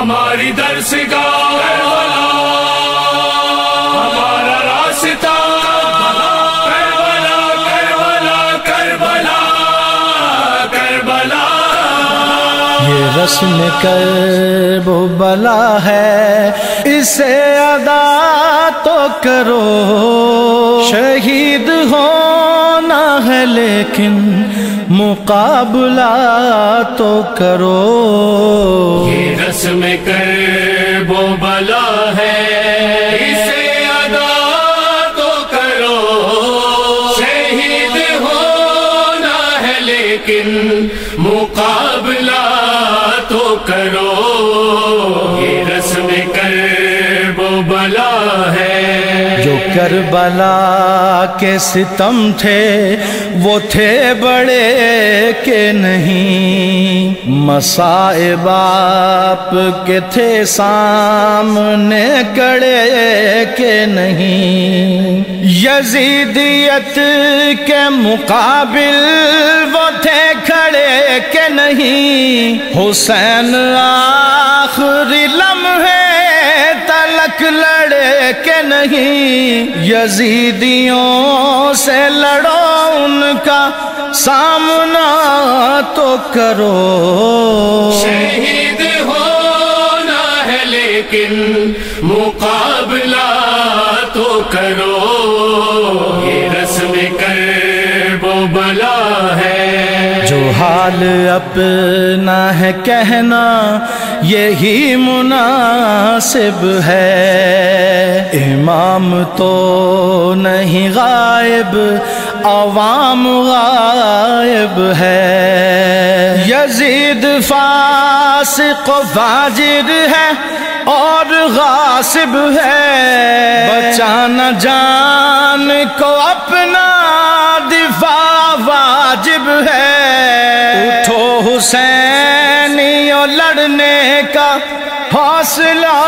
ہماری درسگاہ کربلا، ہمارا راستہ کربلا کربلا کربلا کربلا۔ یہ رسم کرب و بلا ہے، اسے ادا تو کرو، شہید ہونا ہے لیکن مقابلہ تو کرو۔ یہ رسم کرب و بلا ہے، اسے ادا تو کرو، شہید ہونا ہے لیکن مقابلہ تو کرو۔ یہ رسم کرب و بلا ہے۔ جو کربلا کے ستم تھے وہ تھے بڑے کہ نہیں، مصائب آپ کے تھے سامنے کڑے کہ نہیں، یزیدیت کے مقابل وہ تھے کھڑے کہ نہیں، حسین آخری لمحے تلک لڑے کہ نہیں، یزیدیوں سے لڑو ان کا سامنا تو کرو۔ شہید ہونا ہے لیکن مقابلہ تو کرو۔ یہ رسم کرب و بلا ہے۔ جو حال اپنا ہے کہنا یہی مناسب ہے، امام تو نہیں غائب عوام غائب ہے، یزید فاسق و فاجر ہے اور غاصب ہے، بچانا جان کو اپنا دفاع واجب ہے، اٹھو حسینیوں لڑنے کا حوصلہ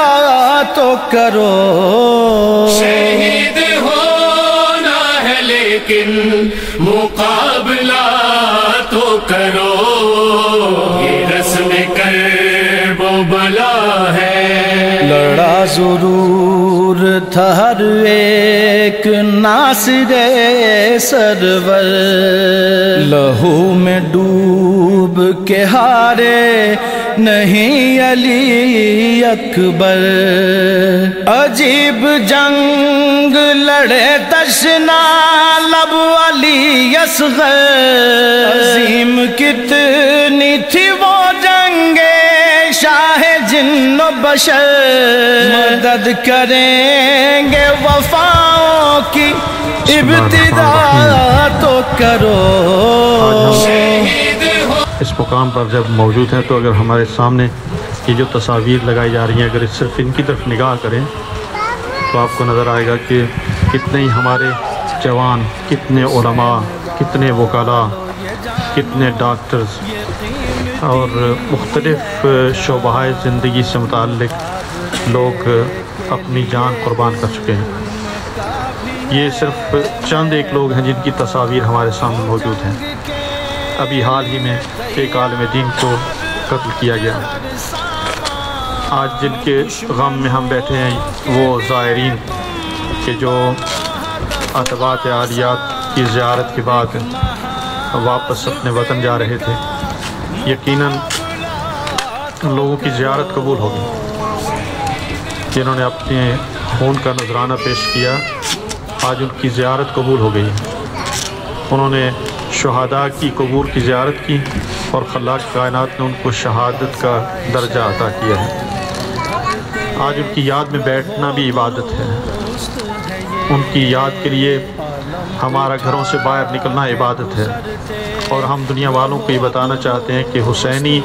تو کرو۔ شہید ہونا ہے لیکن مقابلہ تو کرو۔ یہ رسم کرب و بلا ہے۔ لڑا ضرور تھا ہر ایک ناصر سرور، لہو میں ڈوب کے ہارے نہیں علی اکبر، عجیب جنگ لڑے تشنا لب علی اصغر، عظیم کتنی تھی وہ جنگ شاہ جن و بشر، مدد کریں گے وفاؤں کی ابتدا تو کرو۔ اس مقام پر جب موجود ہیں تو اگر ہمارے سامنے یہ جو تصاویر لگائی جا رہی ہیں، اگر صرف ان کی طرف نگاہ کریں تو آپ کو نظر آئے گا کہ کتنے ہی ہمارے جوان، کتنے علماء، کتنے وکلاء، کتنے ڈاکٹرز اور مختلف شعبہ زندگی سے متعلق لوگ اپنی جان قربان کر چکے ہیں۔ یہ صرف چند ایک لوگ ہیں جن کی تصاویر ہمارے سامنے موجود ہیں۔ ابھی حال ہی میں ایک عالم دین کو قتل کیا گیا۔ آج جن کے غم میں ہم بیٹھے ہیں وہ زائرین کہ جو عتبات عالیات کی زیارت کے بعد واپس اپنے وطن جا رہے تھے، یقیناً لوگوں کی زیارت قبول ہوگی۔ جنہوں نے اپنے خون کا نذرانہ پیش کیا، آج ان کی زیارت قبول ہو گئی۔ انہوں نے شہداء کی قبور کی زیارت کی اور خلاق کائنات نے ان کو شہادت کا درجہ عطا کیا ہے۔ آج ان کی یاد میں بیٹھنا بھی عبادت ہے۔ ان کی یاد کے لیے ہمارا گھروں سے باہر نکلنا عبادت ہے، اور ہم دنیا والوں کو یہ بتانا چاہتے ہیں کہ حسینی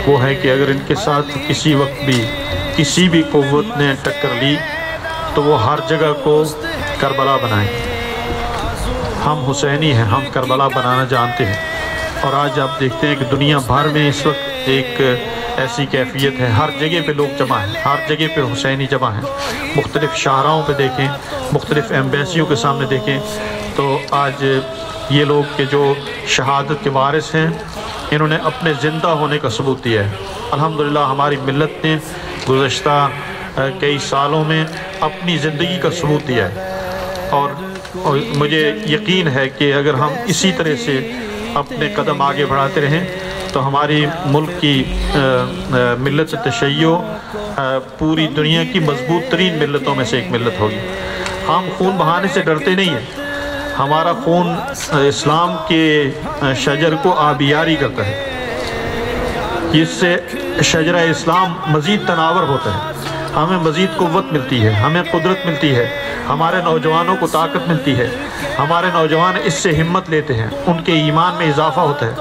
وہ ہے کہ اگر ان کے ساتھ کسی وقت بھی کسی بھی قوت نے ٹکر لی تو وہ ہر جگہ کو کربلا بنائیں۔ ہم حسینی ہیں، ہم کربلا بنانا جانتے ہیں، اور آج آپ دیکھتے ہیں کہ دنیا بھر میں اس وقت ایک ایسی کیفیت ہے، ہر جگہ پہ لوگ جمع ہیں، ہر جگہ پہ حسینی جمع ہیں۔ مختلف شاہراہوں پہ دیکھیں، مختلف ایمبیسیوں کے سامنے دیکھیں تو آج یہ لوگ کہ جو شہادت کے وارث ہیں انہوں نے اپنے زندہ ہونے کا ثبوت دیا ہے۔ الحمدللہ ہماری ملت نے گزشتہ کئی سالوں میں اپنی زندگی کا ثبوت دیا ہے، اور مجھے یقین ہے کہ اگر ہم اسی طرح سے اپنے قدم آگے بڑھاتے رہیں تو ہماری ملک کی ملت تشیع پوری دنیا کی مضبوط ترین ملتوں میں سے ایک ملت ہوگی۔ ہم خون بہانے سے ڈرتے نہیں ہیں، ہمارا خون اسلام کے شجر کو آبیاری کرتا ہے، جس سے شجرہ اسلام مزید تناور ہوتا ہے، ہمیں مزید قوت ملتی ہے، ہمیں قدرت ملتی ہے، ہمارے نوجوانوں کو طاقت ملتی ہے، ہمارے نوجوان اس سے ہمت لیتے ہیں، ان کے ایمان میں اضافہ ہوتا ہے۔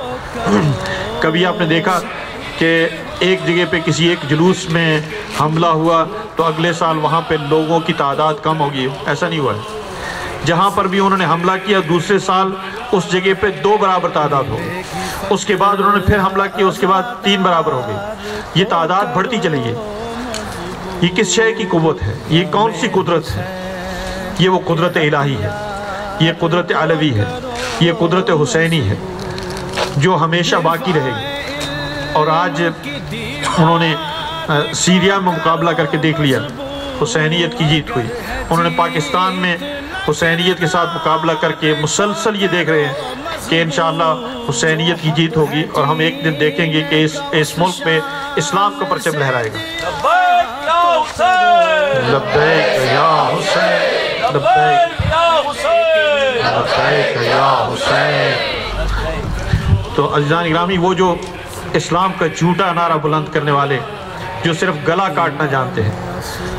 کبھی آپ نے دیکھا کہ ایک جگہ پہ کسی ایک جلوس میں حملہ ہوا تو اگلے سال وہاں پہ لوگوں کی تعداد کم ہوگی؟ ایسا نہیں ہوا ہے۔ جہاں پر بھی انہوں نے حملہ کیا دوسرے سال اس جگہ پہ 2 برابر تعداد ہو گئی، اس کے بعد انہوں نے پھر حملہ کیا، اس کے بعد 3 برابر ہو گئی، یہ تعداد بڑھتی چلی گئی۔ یہ کس شے کی قوت ہے؟ یہ کون سی قدرت ہے؟ یہ وہ قدرت الہی ہے، یہ قدرت علوی ہے، یہ قدرت حسینی ہے جو ہمیشہ باقی رہے گی۔ اور آج انہوں نے سیریا میں مقابلہ کر کے دیکھ لیا، حسینیت کی جیت ہوئی۔ انہوں نے پاکستان میں حسینیت کے ساتھ مقابلہ کر کے مسلسل یہ دیکھ رہے ہیں کہ انشاءاللہ حسینیت کی جیت ہوگی، اور ہم ایک دن دیکھیں گے کہ اس ملک میں اسلام کا پرچم لہرائے گا۔ لبیک یا حسین، لبیک یا حسین، لبیک یا حسین۔ تو عزیزان گرامی، وہ جو اسلام کا جھوٹا نعرہ بلند کرنے والے، جو صرف گلا کاٹنا جانتے ہیں،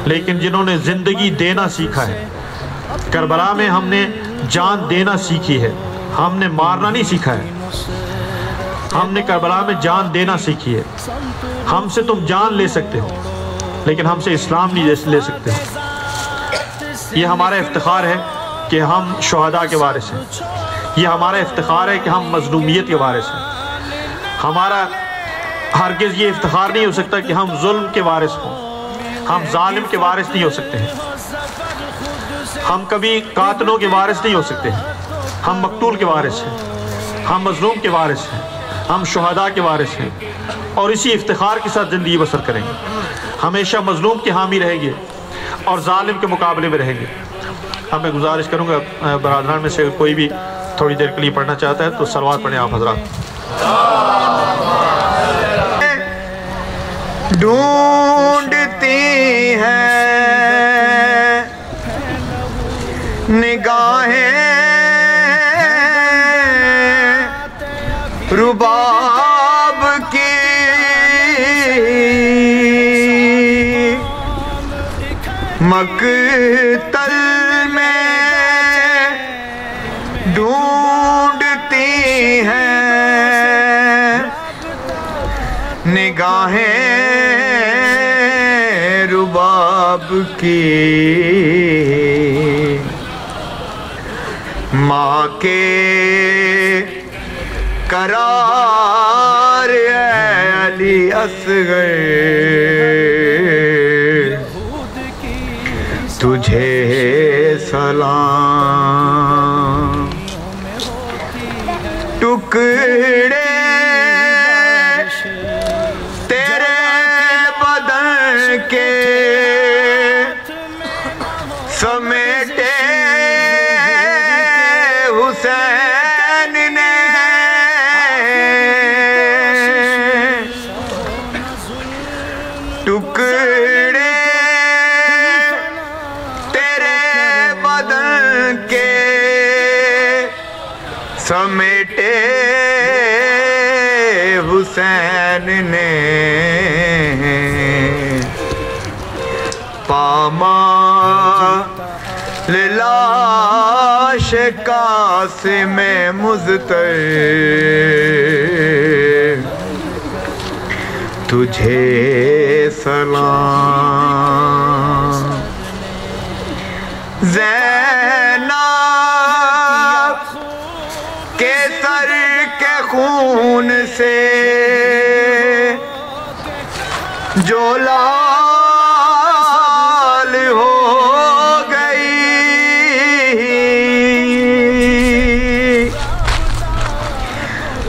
لیکن جنہوں نے زندگی دینا سیکھا ہے۔ کربلا میں ہم نے جان دینا سیکھی ہے، ہم نے مارنا نہیں سیکھا ہے، ہم نے کربلا میں جان دینا سیکھی ہے۔ ہم سے تم جان لے سکتے ہو لیکن ہم سے اسلام نہیں لے سکتے ہو۔ یہ ہمارا افتخار ہے کہ ہم شہداء کے وارث ہیں، یہ ہمارا افتخار ہے کہ ہم مظلومیت کے وارث ہیں۔ ہمارا ہرگز یہ افتخار نہیں ہو سکتا کہ ہم ظلم کے وارث ہوں، ہم ظالم کے وارث نہیں ہو سکتے ہیں، ہم کبھی قاتلوں کے وارث نہیں ہو سکتے ہیں۔ ہم مقتول کے وارث ہیں، ہم مظلوم کے وارث ہیں، ہم شہداء کے وارث ہیں، اور اسی افتخار کے ساتھ زندگی بسر کریں گے۔ ہمیشہ مظلوم کے حامی رہیں گے اور ظالم کے مقابلے میں رہیں گے۔ اب میں گزارش کروں گا برادران میں سے کوئی بھی تھوڑی دیر کے لیے پڑھنا چاہتا ہے تو صلوات پڑھیں آپ حضرات۔ ڈھونڈتی ہیں نگاہیں رباب کی، مقتل میں ڈھونڈتی ہیں نگاہیں رباب کی، ماں کے قرار اے علی اصغر، تجھے سلام، ٹکڑے تیرے بدن کے سمیٹے حسین نے، ٹکڑے تیرے بدن کے سمیٹے حسین نے، پامال لاش قاسم مضطر، تجھے سلام، زینب کے سر کے خون سے جو لال ہو گئی،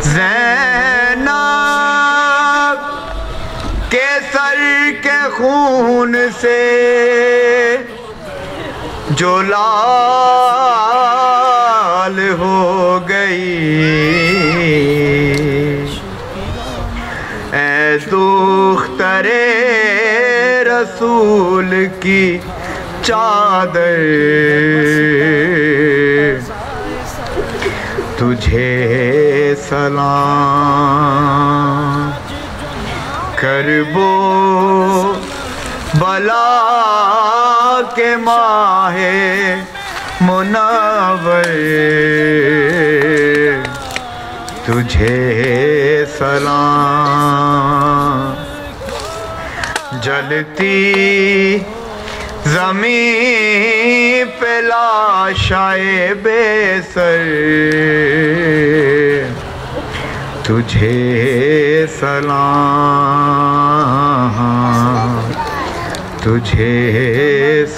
زینب خون سے جو لال ہو گئی، اے دختر رسول کی چادر تجھے سلام، کربو بلا کے ماہ منور تجھے سلام، جلتی زمین پہ لاشائے بے سر تجھے سلام، تجھے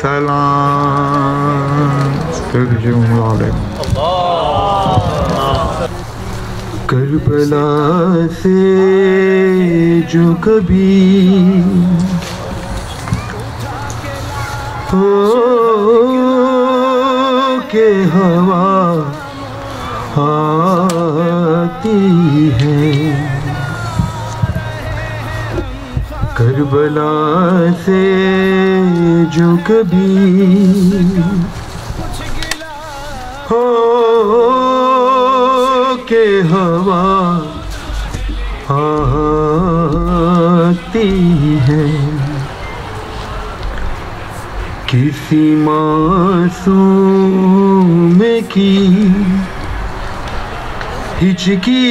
سلام۔ کربلا سے جو کبھی ہو کے ہوا آتی ہے، کربلا سے جو کبھی ہو کے ہوا آتی ہے، کسی معصوم کی ہچکی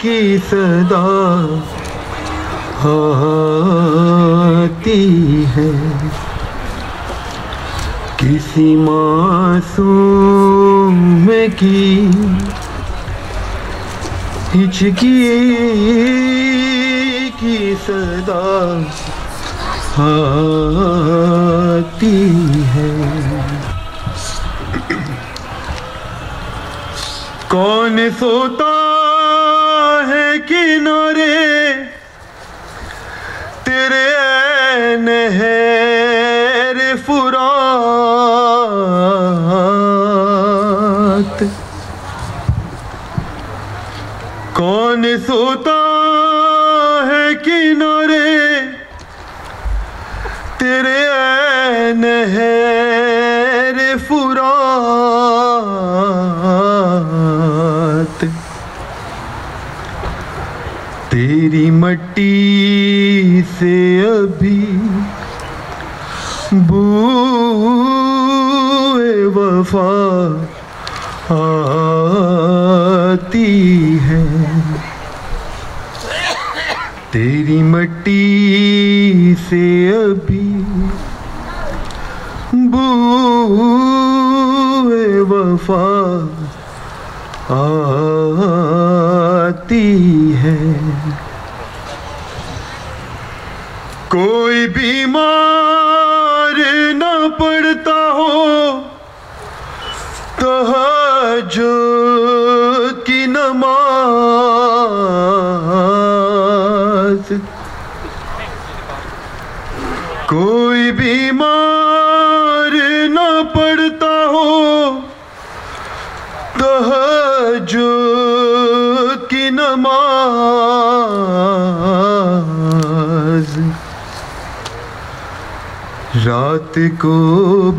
کی صدا آتی ہے، کسی معصوم کی ہچکی کی صدا آتی ہے۔ کون سوتا ہے کنارے تیرے نہر فرات، کون سوتا ہے کنارے تیرے نہر فرات، تیری مٹی سے ابھی بوئے وفا آتی ہے، تیری مٹی سے ابھی بوئے وفا آتی ہے، کوئی بیمار نہ پڑتا ہو تہجد کی نماز، کوئی بیمار نہ پڑتا ہو تہجد کی نماز، رات کو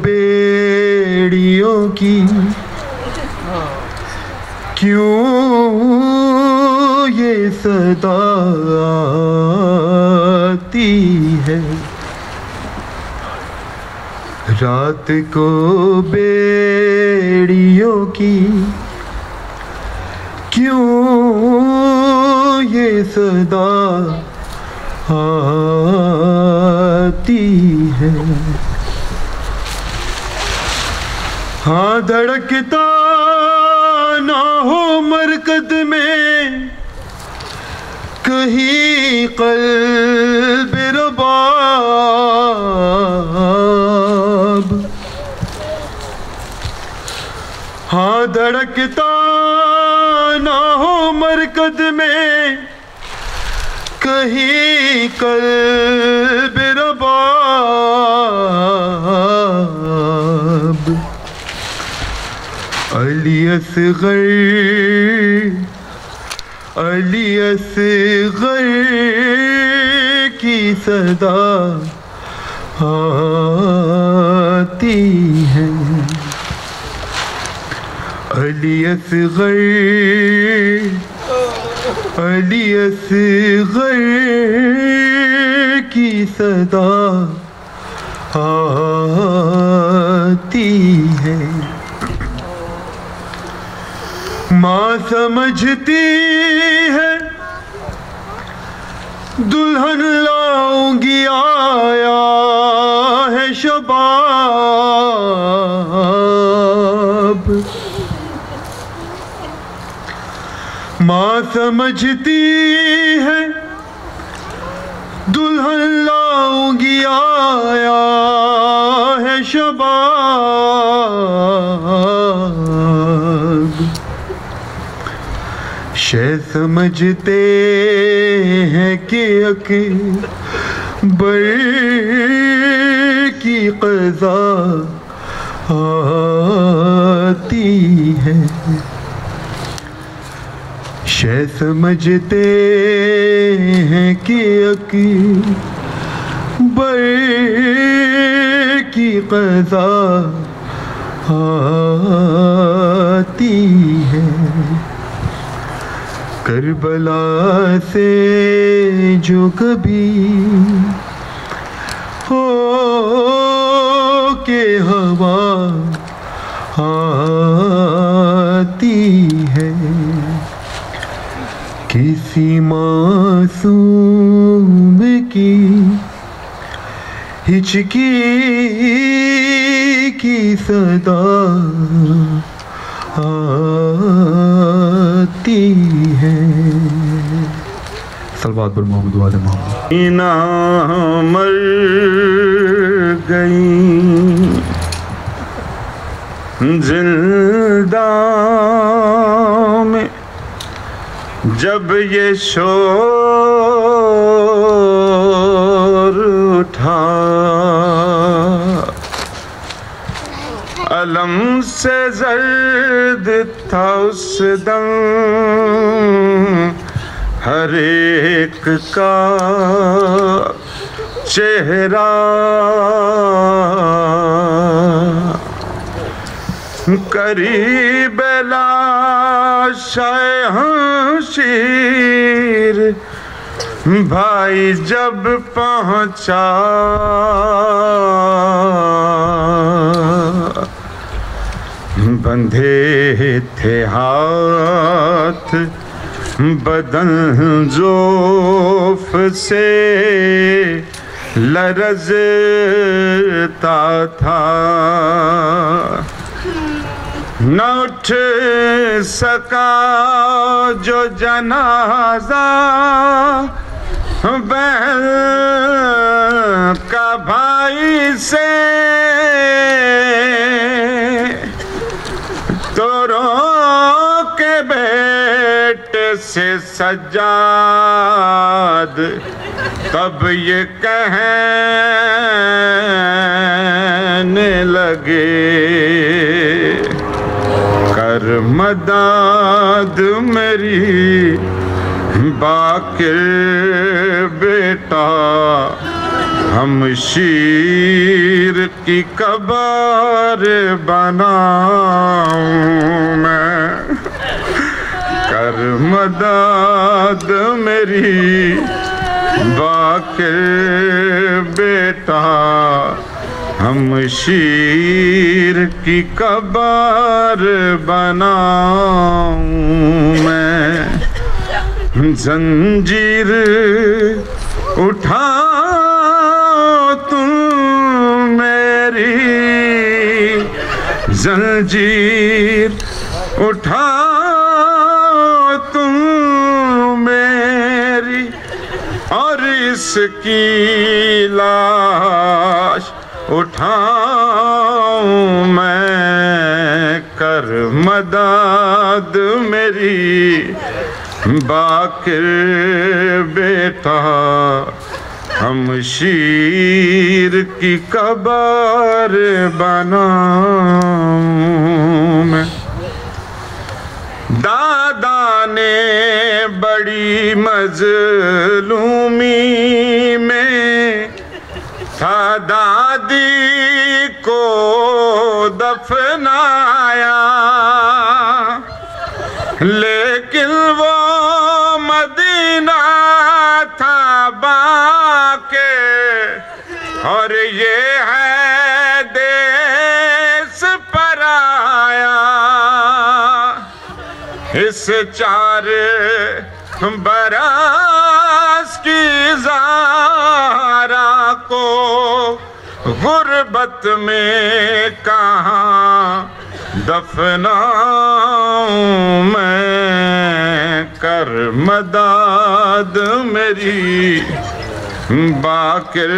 بیڑیوں کی کیوں یہ صدا آتی ہے، رات کو بیڑیوں کی کیوں یہ صدا آتی ہے، ہاں دھڑکتا نہ ہو مرکز میں کہیں قلب رباب، ہاں دھڑکتا نہ ہو مرکز میں کہیں قلب رباب علی اصغر کی صدا آتی ہے علی اصغر کی صدا آتی ہے ماں سمجھتی ہے دلہن لاؤں گی آیا ہے شباب ماں سمجھتی ہے دلہن لاؤں گی آیا ہے شباب شے سمجھتے ہیں کہ اکبر کی قضا آتی ہے شے سمجھتے ہیں کہ اکبر کی قضا آتی ہے کربلا سے جو کبھی ہو کے ہوا آتی ہے کسی معصوم کی ہچکی کی صدا آتی ہے صلوات پر محمد و آل محمد اینا مر گئی زندہ میں جب یہ شور اٹھا علم سے زرد تھا اس دم ہر ایک کا چہرہ قریب لاش شمشیر بھائی جب پہنچا بندھے تھے ہاتھ بدن زوف سے لرزتا تھا نہ اٹھ سکا جو جنازہ بہن کا بھائی سے تو رو کے بیٹے سے سجاد تب یہ کہنے لگے کر مداد میری باقر بیٹا ہم شیر کی قبر بناؤں میں کر مداد میری باقر بیٹا ہم شیر کی قبر بناؤں میں زنجیر اٹھا تم میری زنجیر اٹھا تم میری اور اس کی لاش اٹھاؤں میں کر مداد میری باقر بیٹا ہم شیر کی قبر بناؤں میں۔ دادا نے بڑی مظلومی میں تھا دادی کو دفنایا، لیکن وہ مدینہ تھا باقی اور یہ ہے دیس پرایا۔ اس 4 برس کی زارا کو غربت میں کہاں دفناؤں میں، کر مداد میری باقر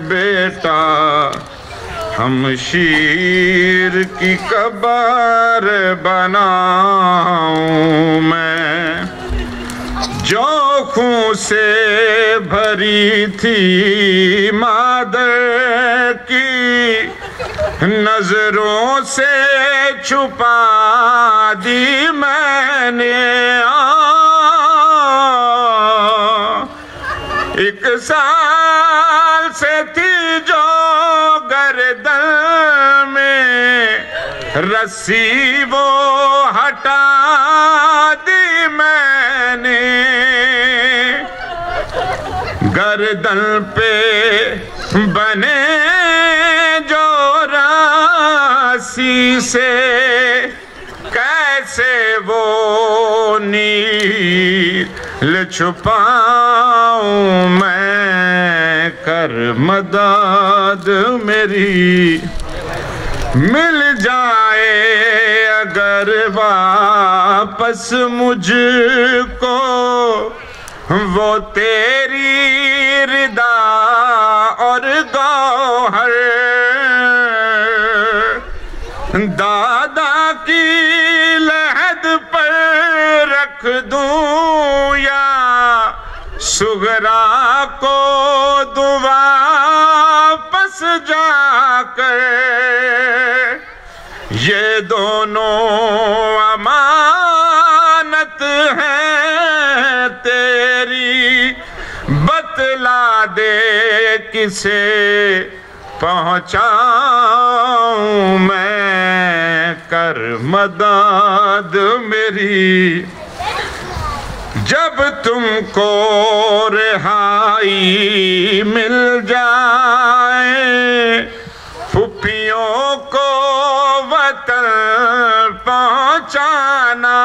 بیٹا ہم شیر کی قبر بناؤں میں۔ جو خون سے بھری تھی مادر کی نظروں سے چھپا دی میں نے، 1 سال سے تھی جو گردن میں رسی وہ ہٹا دی میں نے، گردن پہ بنے جو رسی سے کیسے وہ نیل چھپاؤں میں، کر مداد میری۔ مل جائے اگر واپس مجھ کو وہ تیری رضا اور گوہر، دادا کی لحد پر رکھ دوں یا سغرا کو دوں واپس جا کر، یہ دونوں امانت ہیں تیری، بتلا دے کسے پہنچاؤں میں، کر مداد میری۔ جب تم کو رہائی مل جائے پھپھیوں کو وطن پہنچانا،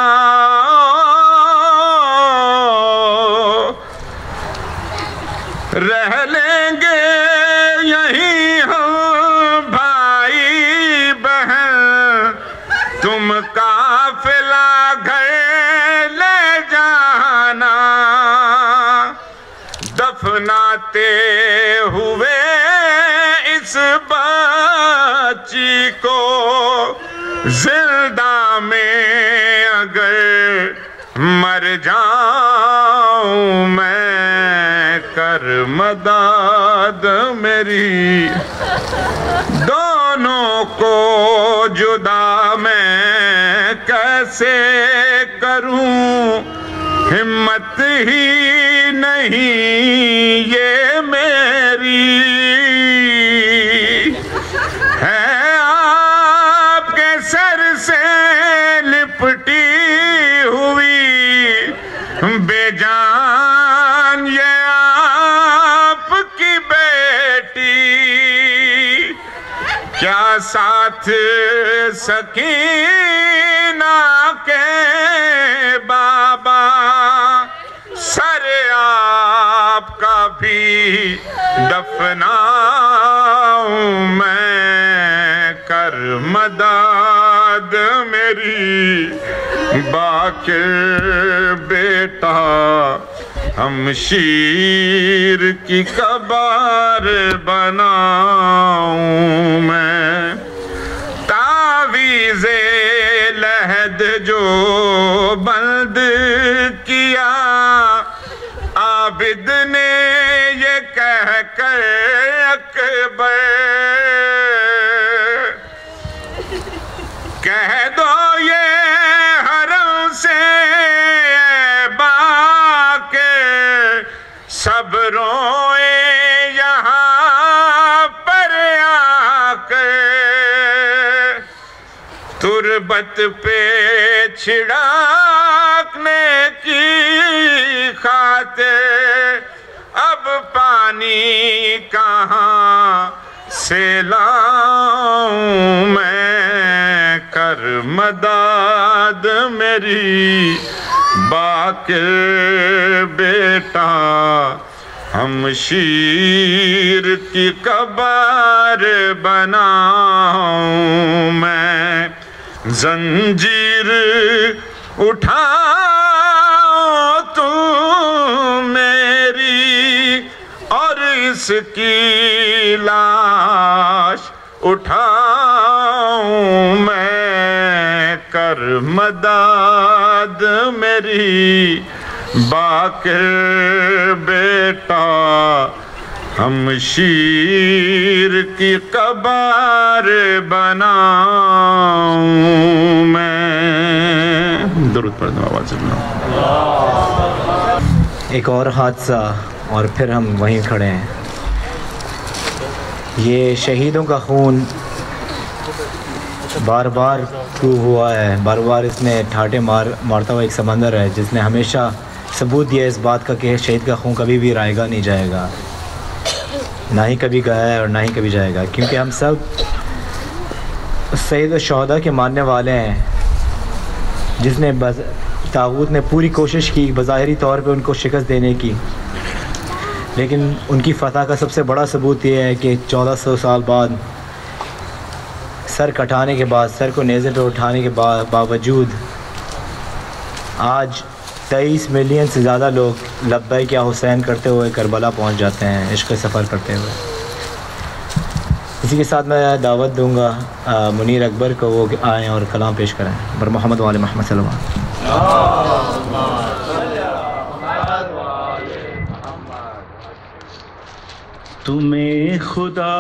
رہ لیں گے یہیں ہم بھائی بہن، تم قافلہ گھر لے جانا، دفناتے ہوئے اس بچی کو زندہ میں اگر مر جاؤں میں، کر مداد میری۔ دونوں کو جدا میں کیسے کروں، ہمت ہی نہیں یہ میری، ہے آپ کے سر سے لپٹی ہوئی بے جان یہ آپ کی بیٹی، کیا ساتھ سکینہ کے بابا، سر آپ کا بھی دفناؤں میں، کر مداد میری باقر بیٹا ہم شیر کی قبر بناؤں میں۔ تعویذ لحد جو بند کی دیا عابد نے یہ کہہ کر اکبر، کہہ دو یہ حرم سے باقی سب روئے یہاں پر آ کر، تربت پہ چھڑکنے کی خاطر اب پانی کہاں سے لاؤں میں، کر مداد میری باقر بیٹا، ہم شیر کی قبر بناؤں میں، زنجیر اٹھاؤ تم میری اور اس کی لاش اٹھاؤں میں، کر مداد میری باقر بیٹا، ہم شیر کی قبر بناؤں میں۔ درود پڑھنے آواز اللہ۔ ایک اور حادثہ اور پھر ہم وہیں کھڑے ہیں۔ یہ شہیدوں کا خون بار بار ہوا ہے، بار بار اس نے ٹھاٹے مارتا ہوا ایک سمندر ہے جس نے ہمیشہ ثبوت دیا اس بات کا کہ شہید کا خون کبھی بھی رائے گا نہیں جائے گا، نہ ہی کبھی گیا ہے اور نہ ہی کبھی جائے گا، کیونکہ ہم سب سید الشہداء کے ماننے والے ہیں، جس نے طاغوت نے پوری کوشش کی بظاہری طور پہ ان کو شکست دینے کی، لیکن ان کی فتح کا سب سے بڑا ثبوت یہ ہے کہ 1400 سال بعد سر کٹانے کے بعد، سر کو نیزے پہ اٹھانے کے باوجود آج 23 ملین سے زیادہ لوگ لبیک یا حسین کرتے ہوئے کربلا پہنچ جاتے ہیں، عشق سفر کرتے ہوئے۔ اسی کے ساتھ میں دعوت دوں گا منیر اکبر کو، وہ آئیں اور کلام پیش کریں بر محمد وآل محمد صلی اللہ علیہ وسلم۔ تمہیں خدا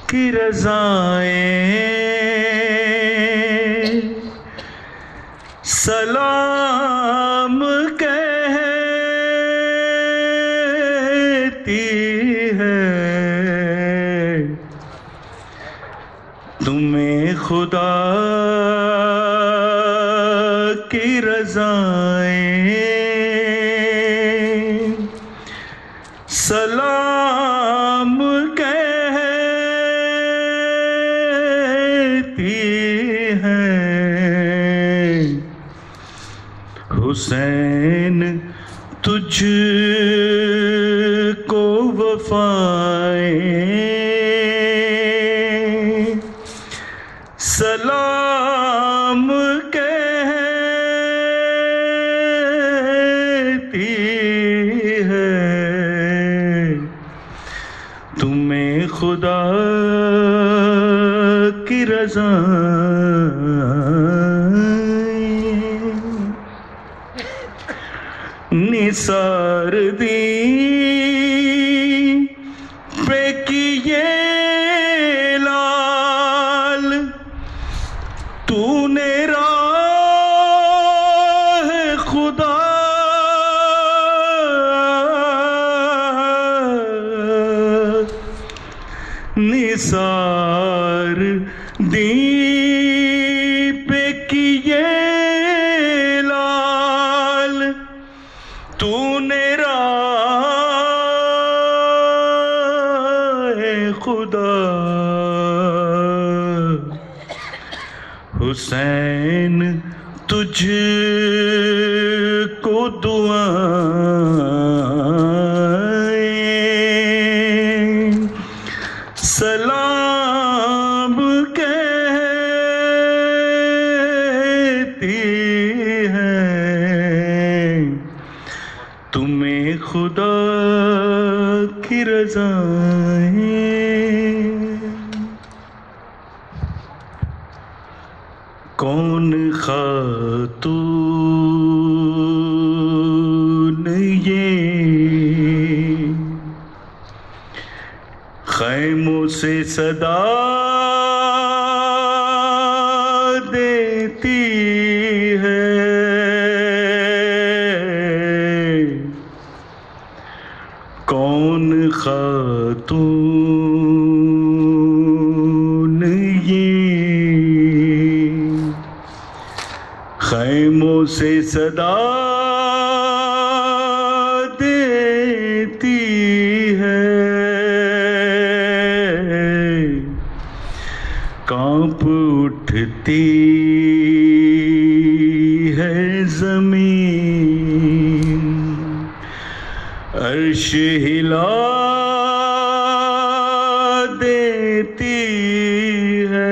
کی رضائیں سلام کہتی ہے، تمہیں خدا کی رضائیں سلام کہتی ہے، حسین تجھ کو وفائیں سلام کہتی ہے، تمہیں خدا کی رضا نثار دی پہ کیے لال، تو نے راہ خدا نثار دی پہ کیے لال، تو نے راہ خدا، حسین تجھ کو دعائیں سلام کہتی ہے، تمہیں خدا کی رضائیں۔ کون خاتون سے صدا دیتی ہے کون خاتون یہ خیموں سے صدا دیتی ہے کانپ اٹھتی ہے زمین عرش ہلا دیتی ہے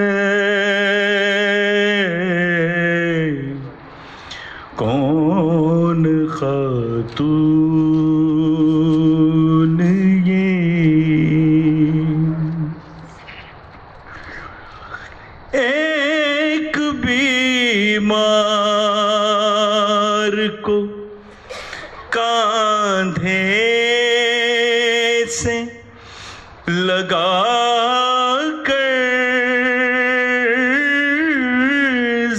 کون خاتون یہ ایک بیمار کو کاندھے سے لگا کر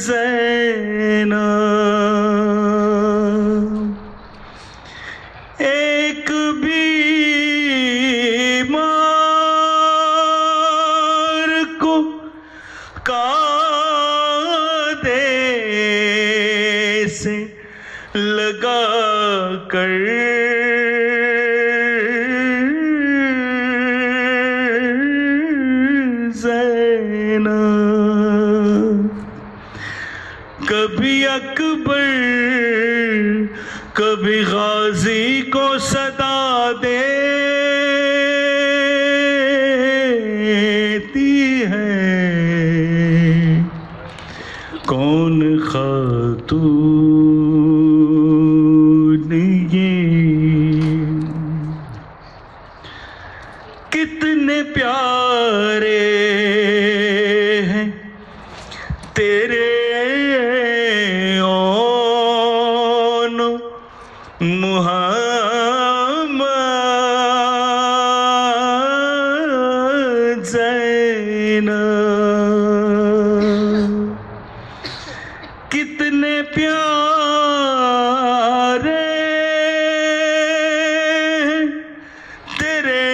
زینب ایک بیمار کو کاندھے سے لگا کر زینب کبھی اکبر کبھی غازی کو صدا دیتی ہے کون خاتون یہ کتنے پیارے ہیں تیرے اون محمد زینب کتنے پیارے تیرے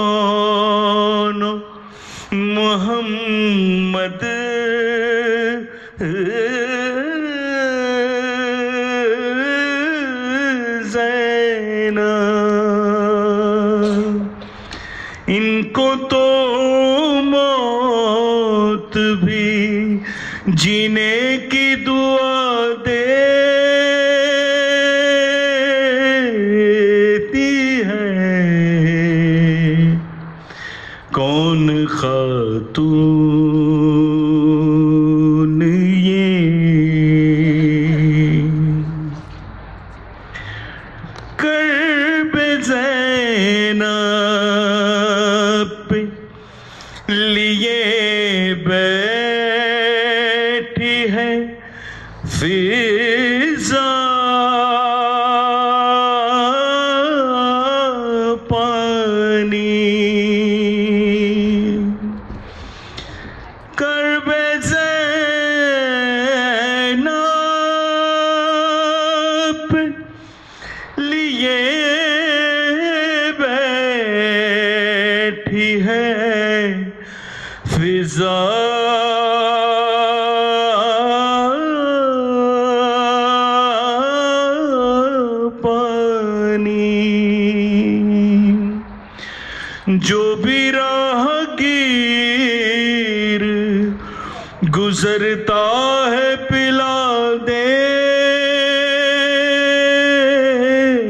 اون محمد زینب ان کو تو موت بھی جینے کی دعا دیتی ہے کون خاتون یہ کرب زینب پہ لیے بیٹھی ہے فضا پانی کرب زینب لیے بیٹھی ہے فضا پانی جو بھی راہگیر گزرتا ہے پلا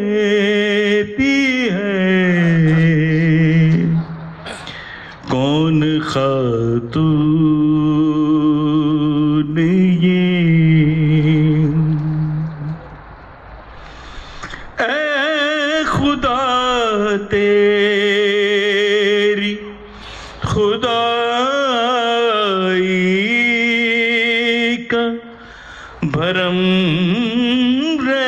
دیتی ہے کون خاتون یہ اے خدا تیری خدائی کا بھرم رہ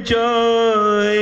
جائے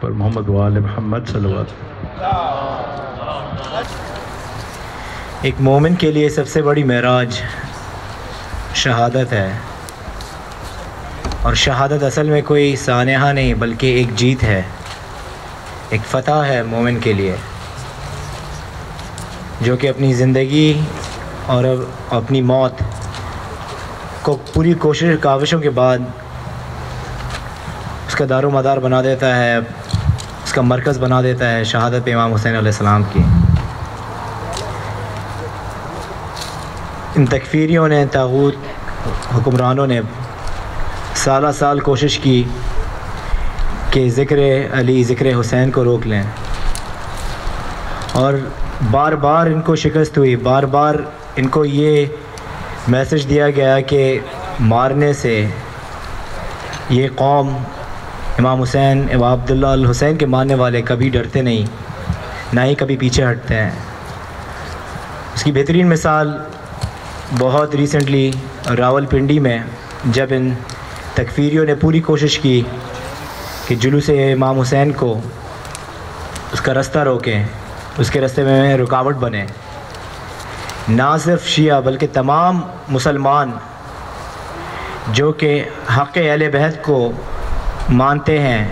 پر محمد وآل محمد صلوات۔ ایک مومن کے لیے سب سے بڑی معراج شہادت ہے، اور شہادت اصل میں کوئی سانحہ نہیں بلکہ ایک جیت ہے، ایک فتح ہے مومن کے لیے، جو کہ اپنی زندگی اور اپنی موت کو پوری کوشش کاوشوں کے بعد اس کا دار و مدار بنا دیتا ہے، اس کا مرکز بنا دیتا ہے شہادت پہ امام حسین علیہ السلام کی۔ ان تکفیریوں نے، طاغوت حکمرانوں نے سالہ سال کوشش کی کہ ذکر علی، ذکر حسین کو روک لیں، اور بار بار ان کو شکست ہوئی، بار بار ان کو یہ میسج دیا گیا کہ مارنے سے یہ قوم امام حسین و عبداللہ الحسین کے ماننے والے کبھی ڈرتے نہیں، نہ ہی کبھی پیچھے ہٹتے ہیں۔ اس کی بہترین مثال بہت ریسنٹلی راول پنڈی میں جب ان تکفیریوں نے پوری کوشش کی کہ جلوس امام حسین کو اس کا رستہ روکیں، اس کے راستے میں رکاوٹ بنے، نہ صرف شیعہ بلکہ تمام مسلمان جو کہ حق اہل بیت کو مانتے ہیں،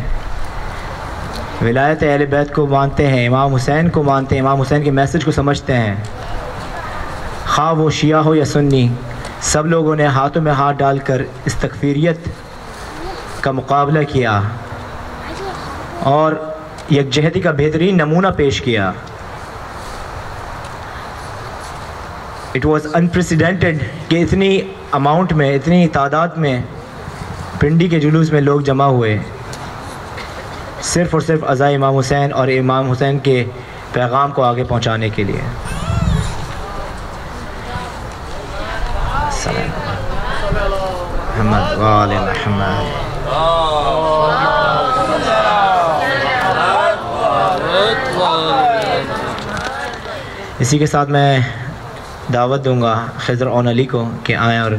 ولایت اہل بیت کو مانتے ہیں، امام حسین کو مانتے ہیں، امام حسین کے میسج کو سمجھتے ہیں، خواہ وہ شیعہ ہو یا سنی، سب لوگوں نے ہاتھوں میں ہاتھ ڈال کر اس تکفیریت کا مقابلہ کیا اور یکجہتی کا بہترین نمونہ پیش کیا۔ اٹ واز انپریسیڈنٹڈ کہ اتنی اماؤنٹ میں، اتنی تعداد میں پنڈی کے جلوس میں لوگ جمع ہوئے، صرف اور صرف عزائے امام حسین اور امام حسین کے پیغام کو آگے پہنچانے کے لیے۔ محمد وآل محمد۔ اسی کے ساتھ میں دعوت دوں گا خضر اون علی کو کہ آئیں اور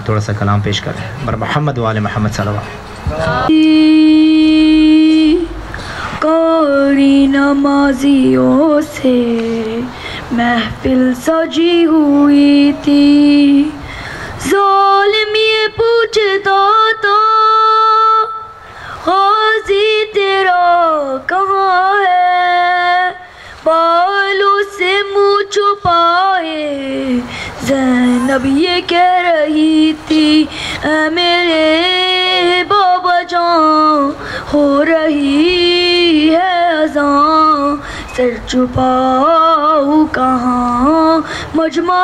تھوڑا سا کلام پیش کریں۔ بر محمد وآل محمد صلوات۔ قاری نمازیوں سے محفل سجی ہوئی تھی، ظالم یہ پوچھتا تھا غازی تیرا کہاں ہے، بالوں سے منہ چھپائے زینب یہ کہہ رہی تھی، اے میرے بابا جان ہو رہی ہے اذان، سر چھپاؤ کہاں مجمع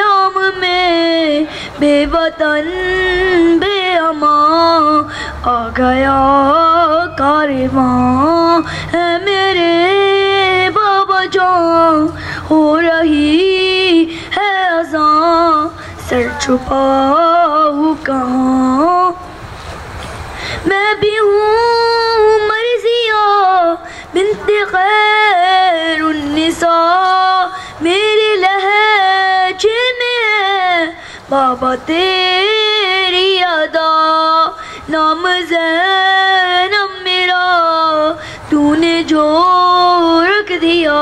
عام میں، بے وطن بے امان آ گیا کارواں، اے میرے بابا جان ہو رہی ہے اذان، سر چھپاؤ کہاں، میں بھی ہوں مرضیہ بنت خیر النساء، میرے لہجے میں ہے بابا تیری ادا نام زینب میرا تو نے جو رکھ دیا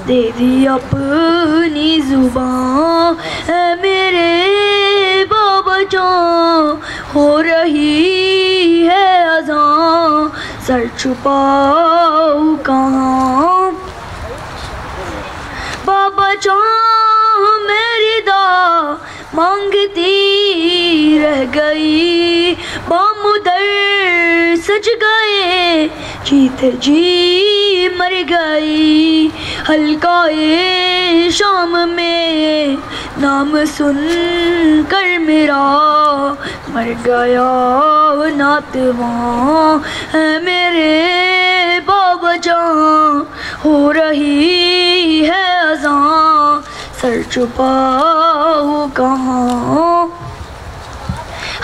دے دی اپنی زبان اے میرے بابا جان ہو رہی ہے اذان سر چھپاؤ کہاں بابا جان میری دا مانگتی رہ گئی بام در سج گئے جیتے جی مر گئی حلقائے شام میں نام سن کر میرا مر گیا ناتواں اے میرے بابا جان ہو رہی ہے اذان سر چھپاؤ کہاں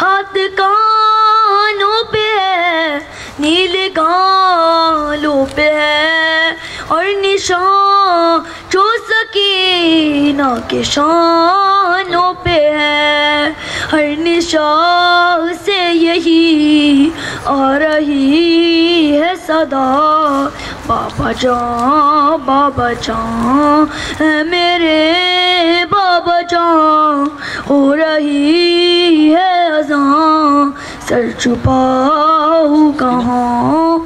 ہاتھ کانوں پہ ہے نیل گالوں پہ ہے اور نشان جو سکینہ کے شانوں پہ ہے ہر نشان سے یہی آ رہی ہے صدا بابا جان اے میرے بابا جان ہو رہی ہے اذان سر چھپاؤ کہاں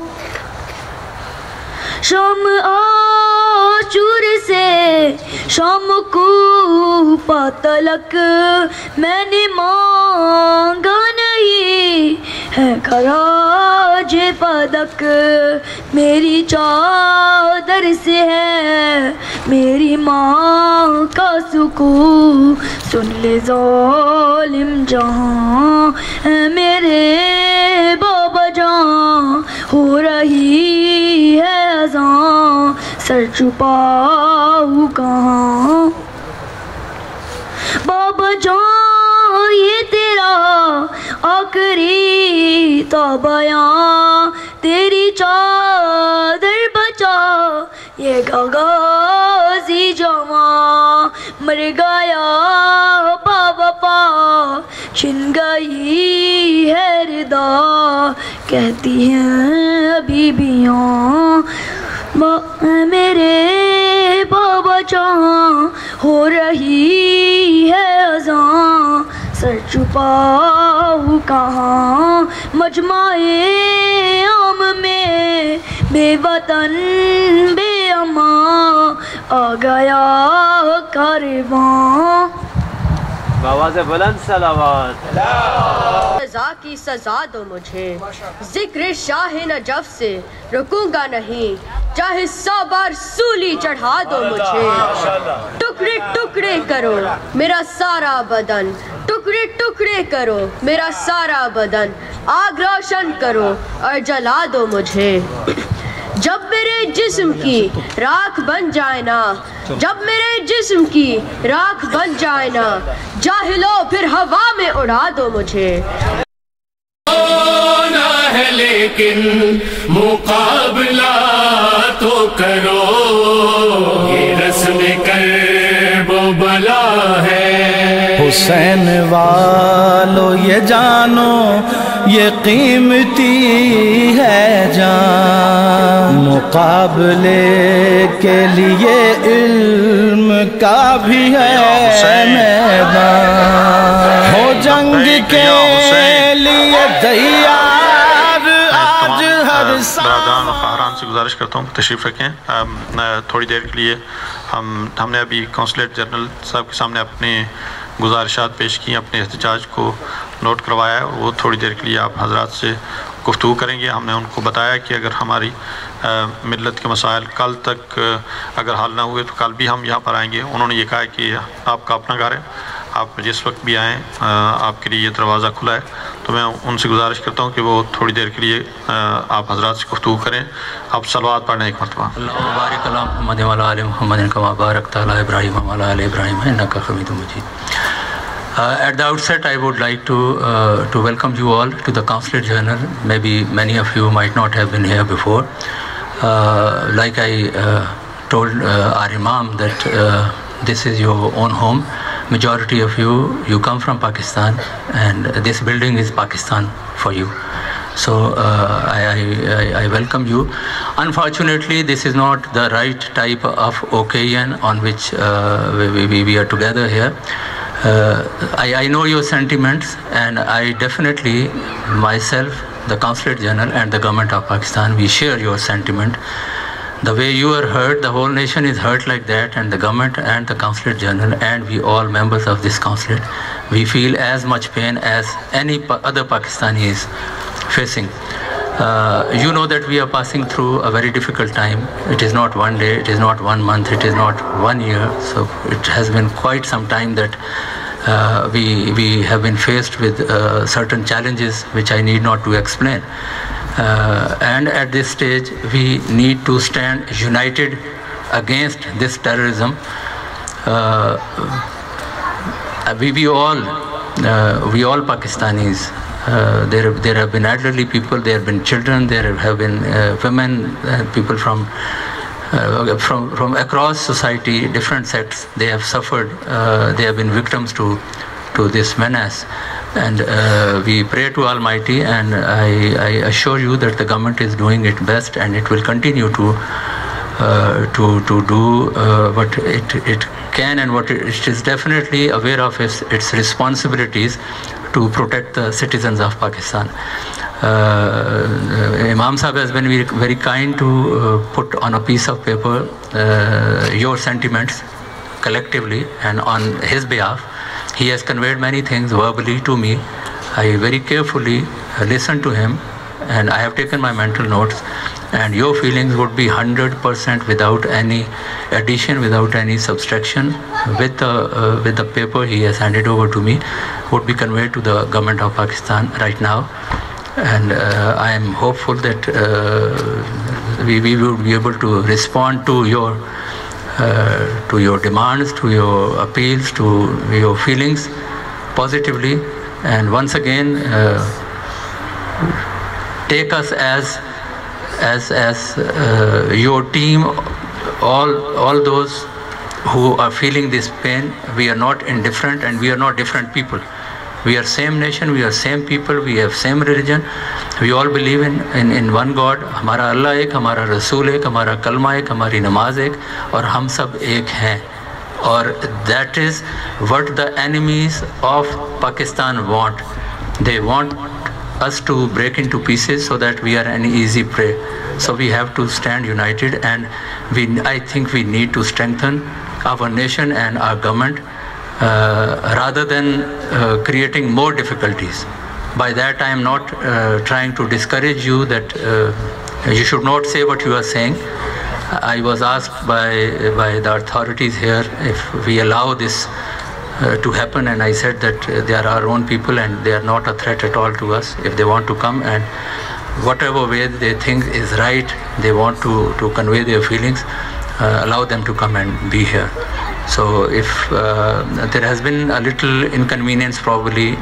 شام عاشور سے شام کو پاتلک میں نے مانگا نہیں ہے خراج پدک میری چادر سے ہے میری ماں کا سکون سن لے ظالم جہاں اے میرے بابا جان ہو رہی ہے اذان سر چھپاؤ کہاں بابا جان یہ تیرا آخری تو بیان تیری چادر بچا یہ غازی جوان مر گیا بابا پا چھن گئی ہے ردا کہتی ہیں ابھی بیاں میرے بابا جان ہو رہی ہے اذان سر چھپاؤ کہاں مجمع عام میں بے وطن بے امان آ گیا کارواں آواز بلند صلوات سزا کی سزا دو مجھے ذکر شاہ نجف سے رکوں گا نہیں چاہے 100 بار سولی چڑھا دو مجھے ٹکڑے ٹکڑے کرو میرا سارا بدن ٹکڑے ٹکڑے کرو میرا سارا بدن آگ روشن کرو اور جلا دو مجھے جب میرے جسم کی راکھ بن جائے نا جب میرے جسم کی راکھ بن جائے نا جاہلو پھر ہوا میں اڑا دو مجھے ہونا ہے لیکن مقابلہ تو کرو یہ رسم کرب و بلا ہے حسین والو یہ جانو یہ قیمتی ہے جان مقابلے کے لیے علم کا بھی ہے میدان ہو جنگ کے لیے تیار آج ہر برادران و خواہران سے گزارش کرتا ہوں تشریف رکھیں تھوڑی دیر کے لیے ہم نے ابھی کونسلیٹ جنرل صاحب کے سامنے اپنے گزارشات پیش کی اپنے احتجاج کو نوٹ کروایا ہے اور وہ تھوڑی دیر کے لیے آپ حضرات سے گفتگو کریں گے ہم نے ان کو بتایا کہ اگر ہماری ملت کے مسائل کل تک اگر حل نہ ہوئے تو کل بھی ہم یہاں پر آئیں گے انہوں نے یہ کہا کہ آپ کا اپنا گھر ہے آپ جس وقت بھی آئیں آپ کے لیے یہ دروازہ کھلا ہے تو میں ان سے گزارش کرتا ہوں کہ وہ تھوڑی دیر کے لیے آپ حضرات سے گفتگو کریں آپ صلوات پڑھیں ایک مرتبہ اللہم بارک علی محمد وعلی آل محمد کما بارکت علی ابراہیم وعلی آل ابراہیم انک حمید مجید. At the outset, I would like to welcome you all to the Consulate General. Maybe many of you might not have been here before. Like I told our Imam that this is your own home. majority of you come from Pakistan, and this building is Pakistan for you. So I welcome you. Unfortunately, this is not the right type of occasion on which we are together here. I know your sentiments, and I definitely, myself, the Consulate General and the Government of Pakistan, we share your sentiment. The way you are hurt, the whole nation is hurt like that, and the government and the Consulate General and we all members of this consulate, we feel as much pain as any other Pakistani is facing. You know that we are passing through a very difficult time. It is not one day, it is not 1 month, it is not 1 year. So it has been quite some time that we have been faced with certain challenges which I need not to explain. And at this stage, we need to stand united against this terrorism. We all Pakistanis. There have been elderly people, there have been children, there have been women, people from across society, different sects. They have suffered. They have been victims to this menace. And we pray to Almighty, and I assure you that the government is doing its best, and it will continue to do what it can, and what it is definitely aware of its responsibilities to protect the citizens of Pakistan. Imam Sahib has been very kind to put on a piece of paper your sentiments collectively, and on his behalf he has conveyed many things verbally to me. I very carefully listened to him, and I have taken my mental notes, and your feelings would be 100% without any addition, without any subtraction, with the paper he has handed over to me, would be conveyed to the government of Pakistan right now. And I am hopeful that we will be able to respond to your demands, to your appeals, to your feelings positively, and once again take us as your team, all those who are feeling this pain. We are not indifferent, and we are not different people. We are same nation, we are same people, we have same religion. We all believe in one God. ہمارا اللہ ایک, ہمارا رسول ایک, ہمارا کلمہ ایک, ہماری نماز ایک, اور ہم سب ایک ہیں. اور that is what the enemies of Pakistan want. They want us to break into pieces so that we are an easy prey. So we have to stand united, and I think we need to strengthen our nation and our government rather than creating more difficulties. By that I am not trying to discourage you that you should not say what you are saying. I was asked by the authorities here if we allow this to happen, and I said that they are our own people and they are not a threat at all to us. If they want to come, and whatever way they think is right, they want to convey their feelings, allow them to come and be here. So if there has been a little inconvenience, probably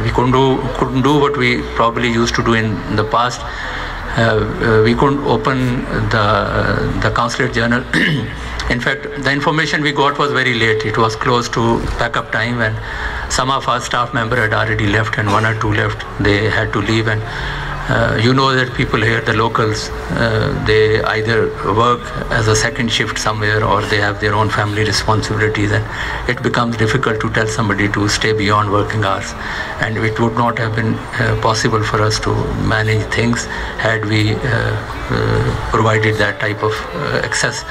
we couldn't do what we probably used to do in the past. We couldn't open the Consulate Journal. In fact, the information we got was very late. It was close to pack-up time, and some of our staff members had already left, and 1 or 2 left. They had to leave, and you know that people here, the locals, they either work as a second shift somewhere, or they have their own family responsibilities, and it becomes difficult to tell somebody to stay beyond working hours. And it would not have been possible for us to manage things had we provided that type of access.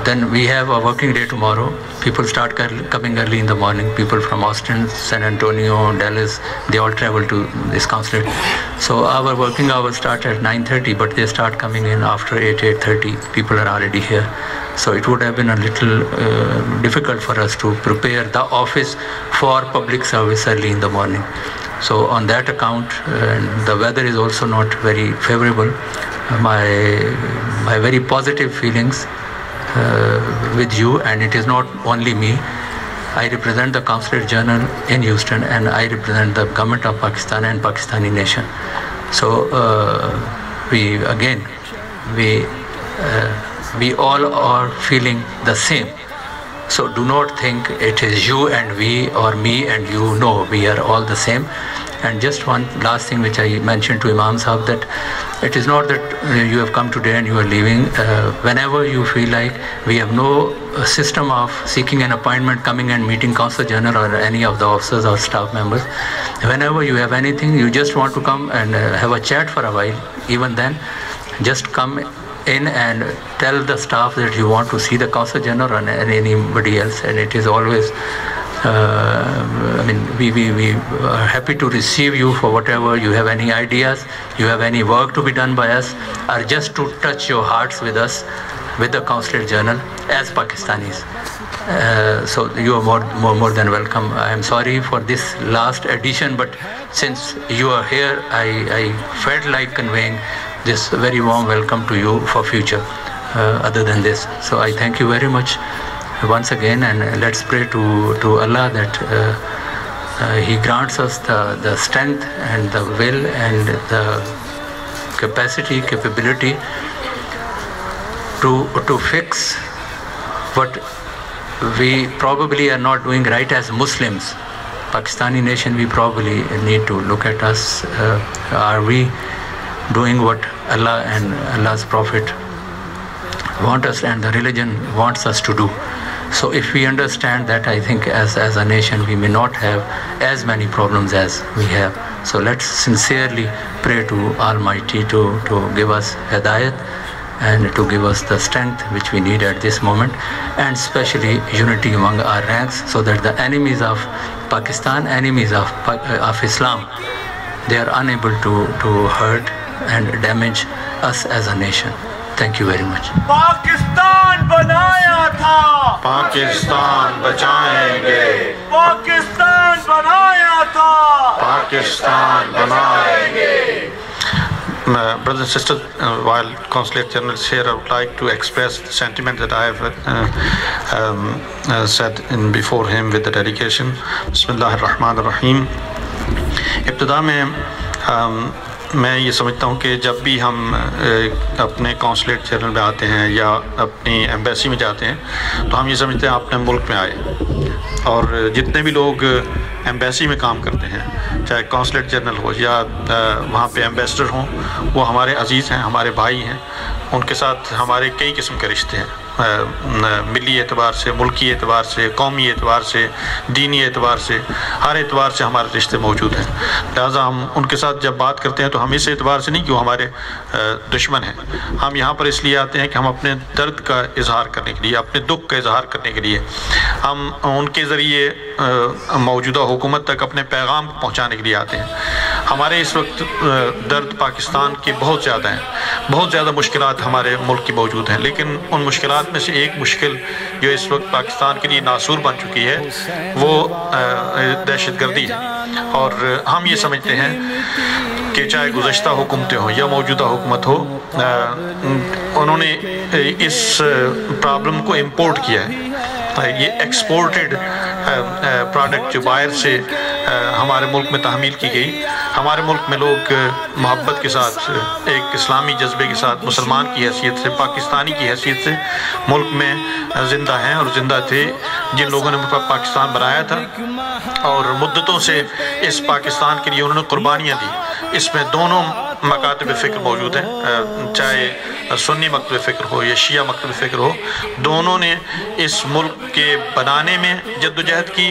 Then we have a working day tomorrow. People start coming early in the morning. People from Austin, San Antonio, Dallas, they all travel to this consulate. So our working hours start at 9:30, but they start coming in after 8:30. People are already here. So it would have been a little difficult for us to prepare the office for public service early in the morning. So on that account, the weather is also not very favorable. My very positive feelings with you, and it is not only me. I represent the Consulate General in Houston, and I represent the government of Pakistan and Pakistani nation. So we all are feeling the same. So do not think it is you and we or me and you. No, we are all the same. And just one last thing which I mentioned to Imam Sahib, that it is not that you have come today and you are leaving. Whenever you feel like, we have no system of seeking an appointment, coming and meeting Consul General or any of the officers or staff members. Whenever you have anything, you just want to come and have a chat for a while, even then, just come in and tell the staff that you want to see the Consul General and anybody else, and it is always we are happy to receive you for whatever you have, any ideas, you have any work to be done by us, or just to touch your hearts with us, with the Consulate General as Pakistanis. So you are more than welcome. I am sorry for this last edition, but since you are here, I felt like conveying this very warm welcome to you for future, other than this. So I thank you very much once again, and let's pray to Allah that He grants us the strength and the will and the capability to fix what we probably are not doing right as Muslims. Pakistani nation, we probably need to look at us. Are we doing what Allah and Allah's Prophet want us and the religion wants us to do? So if we understand that, I think as a nation we may not have as many problems as we have. So let's sincerely pray to Almighty to give us hidayat and to give us the strength which we need at this moment, and especially unity among our ranks, so that the enemies of Pakistan, enemies of Islam, they are unable to hurt and damage us as a nation. Thank you very much. Pakistan banaya tha, Pakistan bachayenge, Pakistan banaya tha, Pakistan banayenge. Brothers and sisters, while Consulate General is here, I would like to express the sentiment that I have said before him with the dedication. Bismillah ar-Rahman ar-Rahim. ابتدا میں یہ سمجھتا ہوں کہ جب بھی ہم اپنے کونسلیٹ جنرل میں آتے ہیں یا اپنی ایمبیسی میں جاتے ہیں تو ہم یہ سمجھتے ہیں اپنے ملک میں آئے، اور جتنے بھی لوگ ایمبیسی میں کام کرتے ہیں، چاہے کونسلیٹ جنرل ہو یا وہاں پہ ایمبیسڈر ہوں، وہ ہمارے عزیز ہیں، ہمارے بھائی ہیں، ان کے ساتھ ہمارے کئی قسم کے رشتے ہیں، ملی اعتبار سے، ملکی اعتبار سے، قومی اعتبار سے، دینی اعتبار سے، ہر اعتبار سے ہمارے رشتے موجود ہیں۔ لہٰذا ہم ان کے ساتھ جب بات کرتے ہیں تو ہم اس اعتبار سے نہیں کہ وہ ہمارے دشمن ہیں، ہم یہاں پر اس لیے آتے ہیں کہ ہم اپنے درد کا اظہار کرنے کے لیے، اپنے دکھ کا اظہار کرنے کے لیے، ہم ان کے ذریعے موجودہ حکومت تک اپنے پیغام پہنچانے کے لیے آتے ہیں۔ ہمارے اس وقت درد پاکستان کے بہت زیادہ ہیں، بہت زیادہ مشکلات ہمارے ملک کی موجود ہیں، لیکن ان مشکلات میں سے ایک مشکل جو اس وقت پاکستان کے لیے ناسور بن چکی ہے وہ دہشت گردی ہے، اور ہم یہ سمجھتے ہیں کہ چاہے گزشتہ حکومتیں ہوں یا موجودہ حکومت ہو، انہوں نے اس پرابلم کو امپورٹ کیا ہے۔ یہ ایکسپورٹڈ پروڈکٹ جو باہر سے ہمارے ملک میں تحمیل کی گئی، ہمارے ملک میں لوگ محبت کے ساتھ، ایک اسلامی جذبے کے ساتھ، مسلمان کی حیثیت سے، پاکستانی کی حیثیت سے ملک میں زندہ ہیں اور زندہ تھے، جن لوگوں نے پاکستان بنایا تھا، اور مدتوں سے اس پاکستان کے لیے انہوں نے قربانیاں دی۔ اس میں دونوں مکاتب فکر موجود ہیں، چاہے سنی مکتب فکر ہو یا شیعہ مکتب فکر ہو، دونوں نے اس ملک کے بنانے میں جدوجہد کی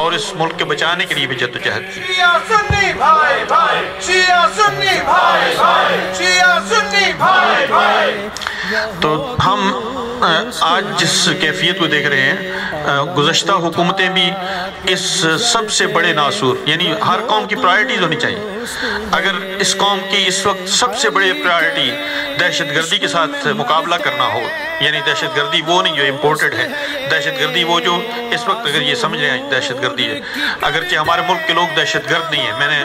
اور اس ملک کے بچانے کے لیے بھی جدوجہد کی۔ شیعہ سنی بھائی بھائی، شیعہ سنی بھائی بھائی، شیعہ سنی بھائی بھائی۔ تو ہم آج جس کیفیت کو دیکھ رہے ہیں، گزشتہ حکومتیں بھی اس سب سے بڑے ناسور، یعنی ہر قوم کی پرائرٹیز ہونی چاہیے۔ اگر اس قوم کی اس وقت سب سے بڑی پرائرٹی دہشت گردی کے ساتھ مقابلہ کرنا ہو، یعنی دہشت گردی وہ نہیں جو امپورٹڈ ہے، دہشت گردی وہ جو اس وقت اگر یہ سمجھ رہے ہیں دہشت گردی ہے، اگرچہ ہمارے ملک کے لوگ دہشت گرد نہیں ہیں، میں نے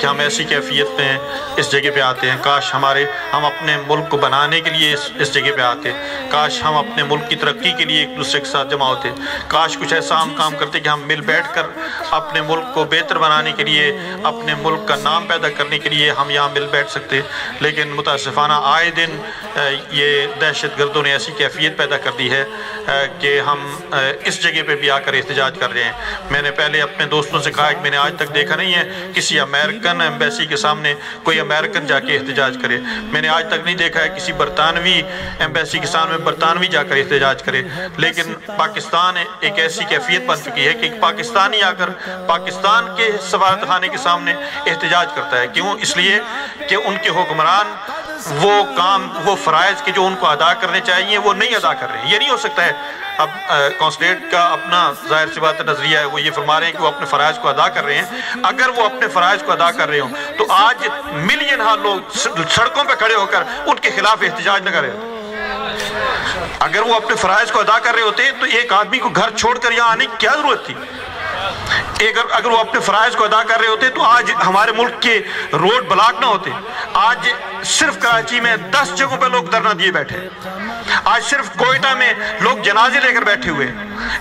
کہ ہم ایسی کیفیت میں اس جگہ پہ آتے ہیں. کاش ہم اپنے ملک کو بنانے کے لیے اس جگہ پہ آتے. کاش ہم اپنے ملک کی ترقی کے لیے ایک دوسرے کے ساتھ جمع ہوتے. کاش کچھ ایسا ہم کام کرتے کہ ہم مل بیٹھ کر اپنے ملک کو بہتر بنانے کے لیے, اپنے ملک کا نام پیدا کرنے کے لیے ہم یہاں مل بیٹھ سکتے. لیکن متاسفانہ آئے دن یہ دہشت گردوں نے ایسی کیفیت پیدا کر دی ہے کہ ہم اس جگہ پہ بھی آ کر احتجاج کر رہے ہیں. میں نے پہلے اپنے دوستوں سے کہا کہ میں نے آج تک دیکھا نہیں ہے کسی امریکن ایمبیسی کے سامنے کوئی امریکن جا کے احتجاج کرے. میں نے آج تک نہیں دیکھا ہے کسی برطانوی ایمبیسی کے سامنے برطانوی جا کر احتجاج کرے. لیکن پاکستان ایک ایسی کیفیت بن چکی ہے کہ پاکستانی آ کر پاکستان کے سفارت خانے کے سامنے احتجاج کرتا ہے. کیوں؟ اس لیے کہ ان کے حکمران وہ فرائض کے جو ان کو ادا کرنے چاہیے وہ نہیں ادا کر رہے ہیں. یہ نہیں ہو سکتا ہے. اب کونسلیٹ کا اپنا ظاہر سی بات نظریہ ہے, وہ یہ فرما رہے ہیں کہ وہ اپنے فرائض کو ادا کر رہے ہیں. اگر وہ اپنے فرائض کو ادا کر رہے ہوں تو آج ملین ہاں لوگ سڑکوں پہ کھڑے ہو کر ان کے خلاف احتجاج نہ کرے. اگر وہ اپنے فرائض کو ادا کر رہے ہوتے تو ایک آدمی کو گھر چھوڑ کر یہاں آنے کی کیا ضرورت تھی؟ اگر وہ اپنے فرائض کو ادا کر رہے ہوتے تو آج ہمارے ملک کے روڈ بلاک نہ ہوتے. آج صرف کراچی میں 10 جگہوں پہ لوگ دھرنا دیے بیٹھے. آج صرف کوئٹہ میں لوگ جنازے لے کر بیٹھے ہوئے,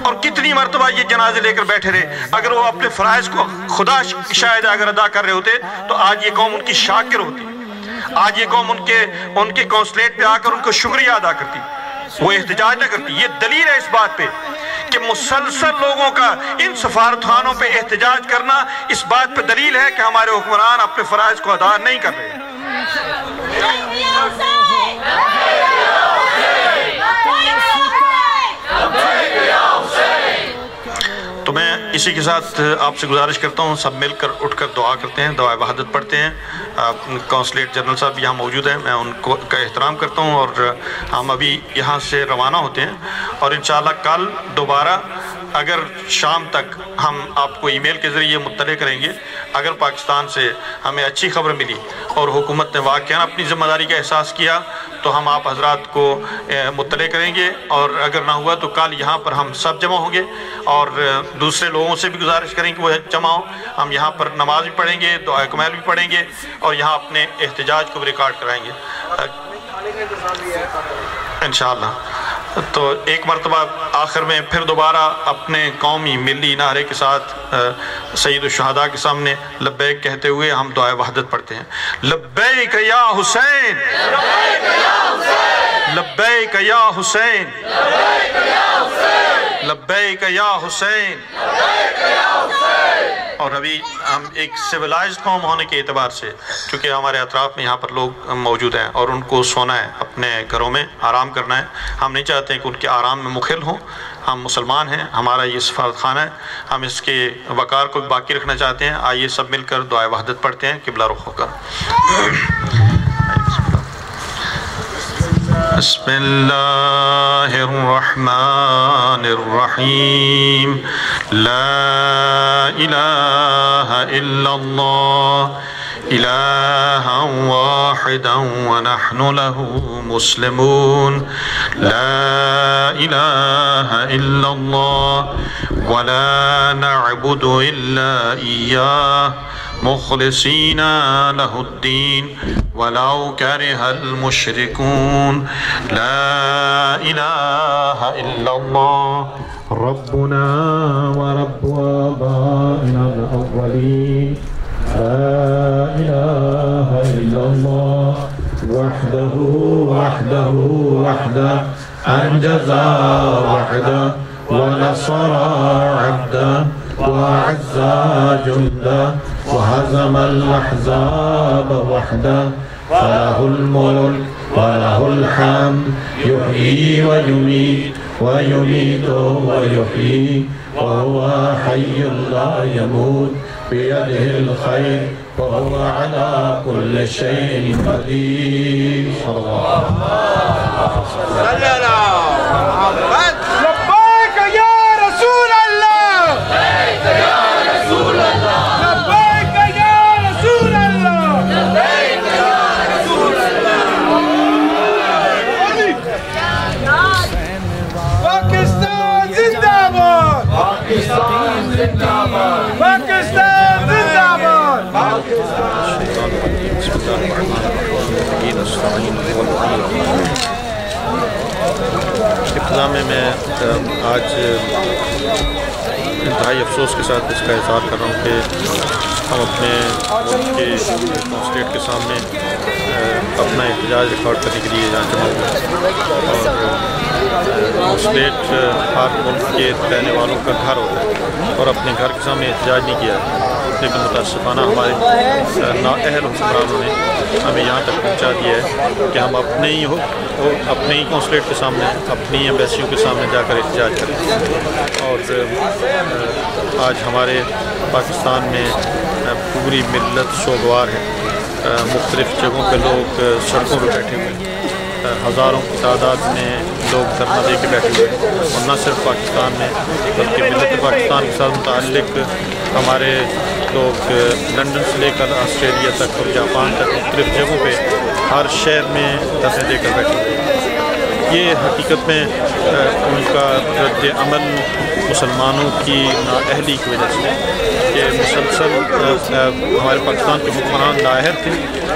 اور کتنی مرتبہ یہ جنازے لے کر بیٹھے رہے. اگر وہ اپنے فرائض کو خدا شاید اگر ادا کر رہے ہوتے تو آج یہ قوم ان کی شاکر ہوتی. آج یہ قوم ان کے کونسلیٹ پہ آ کر ان کو شکریہ ادا کرتی, وہ احتجاج نہ کرتی. یہ دلیل ہے اس بات پہ کہ مسلسل لوگوں کا ان سفارتخانوں پہ احتجاج کرنا اس بات پہ دلیل ہے کہ ہمارے حکمران اپنے فرائض کو ادا نہیں کر رہے. تو میں اسی کے ساتھ آپ سے گزارش کرتا ہوں سب مل کر اٹھ کر دعا کرتے ہیں, دعائے وحدت پڑھتے ہیں. کونسلیٹ جنرل صاحب یہاں موجود ہیں, میں ان کو کا احترام کرتا ہوں, اور ہم ابھی یہاں سے روانہ ہوتے ہیں. اور انشاءاللہ کل دوبارہ اگر شام تک ہم آپ کو ای میل کے ذریعے مطلع کریں گے. اگر پاکستان سے ہمیں اچھی خبر ملی اور حکومت نے واقعاً اپنی ذمہ داری کا احساس کیا تو ہم آپ حضرات کو مطلع کریں گے. اور اگر نہ ہوا تو کل یہاں پر ہم سب جمع ہوں گے, اور دوسرے لوگوں سے بھی گزارش کریں کہ وہ جمع ہوں. ہم یہاں پر نماز بھی پڑھیں گے, دعائے کمیل بھی پڑھیں گے, اور یہاں اپنے احتجاج کو بھی ریکارڈ کرائیں گے انشاءاللہ. تو ایک مرتبہ آخر میں پھر دوبارہ اپنے قومی ملی نعرے کے ساتھ سید الشہداء کے سامنے لبیک کہتے ہوئے ہم دعائے وحدت پڑھتے ہیں. لبیک یا حسین, لبیک یا حسین, لبیک یا حسین. اور ابھی ہم ایک سیولائزڈ قوم ہونے کے اعتبار سے, چونکہ ہمارے اطراف میں یہاں پر لوگ موجود ہیں اور ان کو سونا ہے, اپنے گھروں میں آرام کرنا ہے. ہم نہیں چاہتے ہیں کہ ان کے آرام میں مخل ہوں. ہم مسلمان ہیں, ہمارا یہ سفارت خانہ ہے, ہم اس کے وقار کو باقی رکھنا چاہتے ہیں. آئیے سب مل کر دعائے وحدت پڑھتے ہیں قبلہ رخ ہو کر. بسم اللہ الرحمن الرحیم. لا الہ الا اللہ إلها واحدا ونحن له مسلمون. لا إله إلا الله ولا نعبد إلا إياه مخلصين له الدين ولو كره المشركون. لا إله إلا الله ربنا ورب آبائنا الأولين. لا إله إلا الله وحده أنجز وحده ونصر عبده وأعز جنده وهزم الأحزاب وحده. فله الملك وله الحمد يحيي ويميت ويميت ويحيي وهو حي لا يموت بيده الخير وهو على كل شيء قدير. صلى الله عليه وسلم. لبيك يا رسول الله, لبيك يا رسول الله, لبيك يا رسول الله, لبيك يا رسول الله. پاکستان زندہ باد, پاکستان زندہ باد, پاکستان زندہ ابتدا میں آج انتہائی افسوس کے ساتھ اس کا اظہار کر رہا ہوں کہ ہم اپنے ملک کے کانسلیٹ کے سامنے اپنا احتجاج ریکارڈ کرنے کے لیے جہاں جمع ہوئے اور کانسلیٹ ہر ملک کے رہنے والوں کا گھر ہوتا ہے اور اپنے گھر کے سامنے احتجاج نہیں کیا ہے، لیکن متاسفانہ ہمارے نااہل حکمرانوں نے ہمیں یہاں تک پہنچا دیا ہے کہ ہم اپنے ہی کانسلیٹ کے سامنے اپنی ایمبیسیوں کے سامنے جا کر احتجاج کریں۔ اور آج ہمارے پاکستان میں پوری ملت سوگوار ہے، مختلف جگہوں پہ لوگ سڑکوں پہ بیٹھے ہوئے ہیں، ہزاروں کی تعداد میں لوگ دھرنا دے کے بیٹھے ہوئے ہیں، اور نہ صرف پاکستان میں بلکہ ملت پاکستان کے ساتھ متعلق ہمارے لوگ لندن سے لے کر آسٹریلیا تک اور جاپان تک مختلف جگہوں پہ ہر شہر میں دھرنے دے کر بیٹھے ہوئے ہیں۔ یہ حقیقت میں ان کا رد عمل مسلمانوں کی نااہلی کی وجہ سے کہ مسلسل ہمارے پاکستان کے حکمران نااہل تھے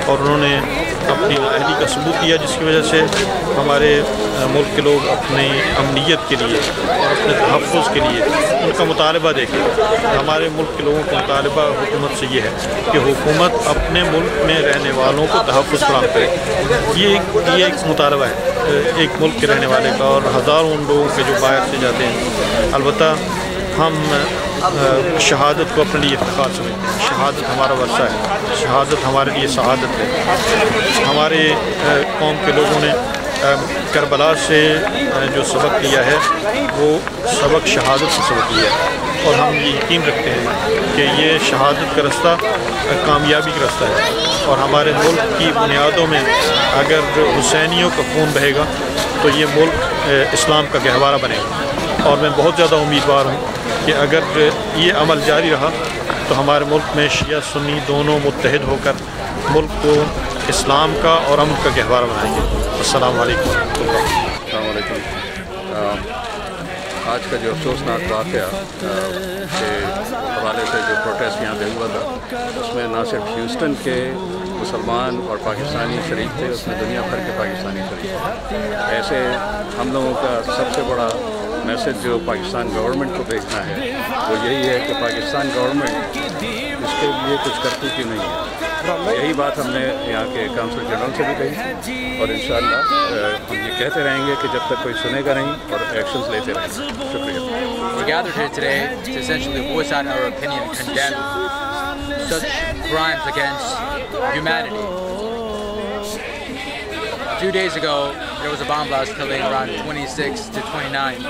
اور انہوں نے اپنی نااہلی کا ثبوت دیا، جس کی وجہ سے ہمارے ملک کے لوگ اپنی امنیت کے لیے اور اپنے تحفظ کے لیے ان کا مطالبہ دیکھیں۔ ہمارے ملک کے لوگوں کا مطالبہ حکومت سے یہ ہے کہ حکومت اپنے ملک میں رہنے والوں کو تحفظ فراہم کرے۔ یہ ایک مطالبہ ہے ایک ملک کے رہنے والے کا، اور ہزاروں ان لوگوں کے جو باہر سے جاتے ہیں۔ البتہ ہم شہادت کو اپنے لیے افتخار سمجھتے ہیں، شہادت ہمارا ورثہ ہے، شہادت ہمارے لیے سعادت ہے۔ ہمارے قوم کے لوگوں نے کربلا سے جو سبق لیا ہے وہ سبق شہادت سے سبق لیا ہے، اور ہم یہ یقین رکھتے ہیں کہ یہ شہادت کا رستہ کامیابی کا رستہ ہے، اور ہمارے ملک کی بنیادوں میں اگر حسینیوں کا خون بہے گا تو یہ ملک اسلام کا گہوارہ بنے گا۔ اور میں بہت زیادہ امیدوار ہوں کہ اگر یہ عمل جاری رہا تو ہمارے ملک میں شیعہ سنی دونوں متحد ہو کر ملک کو اسلام کا اور امن کا گہوارہ بنائیں گے۔ السلام علیکم ورحمۃ اللہ۔ السلام علیکم۔ آج کا جو افسوسناک واقعہ کے حوالے سے جو پروٹیسٹ یہاں پہ ہوا تھا، اس میں نہ صرف ہیوسٹن کے مسلمان اور پاکستانی شریک تھے، اس میں دنیا بھر کے پاکستانی شریک تھے۔ ایسے ہم لوگوں کا سب سے بڑا میسج جو پاکستان گورنمنٹ کو بھیجنا ہے وہ یہی ہے کہ پاکستان گورنمنٹ اس کے لیے کچھ کرتی کیوں نہیں ہے۔ یہی بات ہم نے یہاں کے کونسل جنرل سے بھی کہی، اور انشاءاللہ ہم یہ کہتے رہیں گے کہ جب تک کوئی سنے گا نہیں اور ایکشنز لیتے رہیں گے۔ شکریہ۔ We gathered here today to essentially voice out our opinion and condemn such crimes against humanity. A few days ago, there was a bomb blast killing around 26 to 29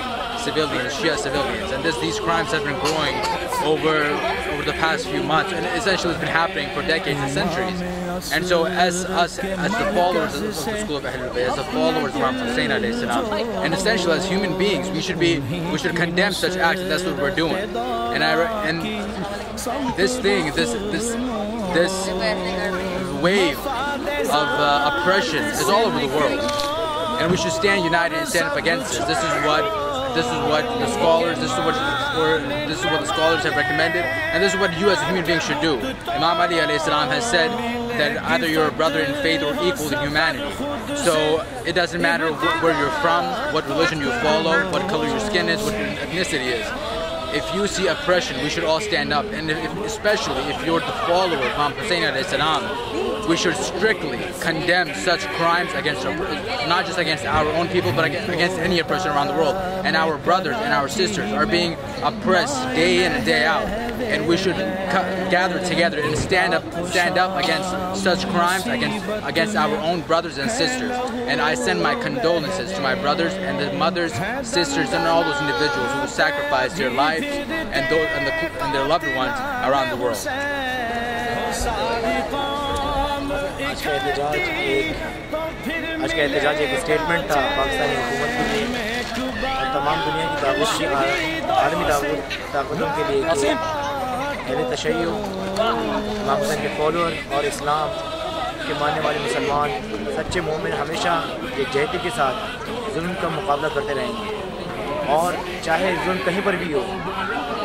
civilians, Shia civilians, and these crimes have been growing over the past few months, and essentially it's been happening for decades and centuries. And so as the followers of the school of Ahlul Bayt, as the followers of Imam Hussein alayhi salam, and essentially as human beings, we should condemn such acts, and that's what we're doing. And this wave of oppression is all over the world, and we should stand united and stand up against this. This is what the scholars have recommended, and this is what you as a human being should do. Imam Ali alayhi salam has said that either you're a brother in faith or equal in humanity. So it doesn't matter where you're from, what religion you follow, what color your skin is, what your ethnicity is. If you see oppression, we should all stand up, and especially if you're the follower of Imam Hussein alayhi salam, we should strictly condemn such crimes not just against our own people, but against any oppression around the world. And our brothers and our sisters are being oppressed day in and day out, and we should gather together and stand up against such crimes against our own brothers and sisters. And I send my condolences to my brothers and the mothers, sisters, and all those individuals who sacrificed their lives and their loved ones around the world. آج کا احتجاج ایک statement تھا پاکستانی حکومت کے لیے اور تمام دنیا کی عالمی طاقتوں کے لیے کہ اہل تشیع، امام حسین کے فالوور اور اسلام کے ماننے والے مسلمان سچے مومن ہمیشہ یکجہتی کے ساتھ ظلم کا مقابلہ کرتے رہیں گے، اور چاہے ظلم کہیں پر بھی ہو،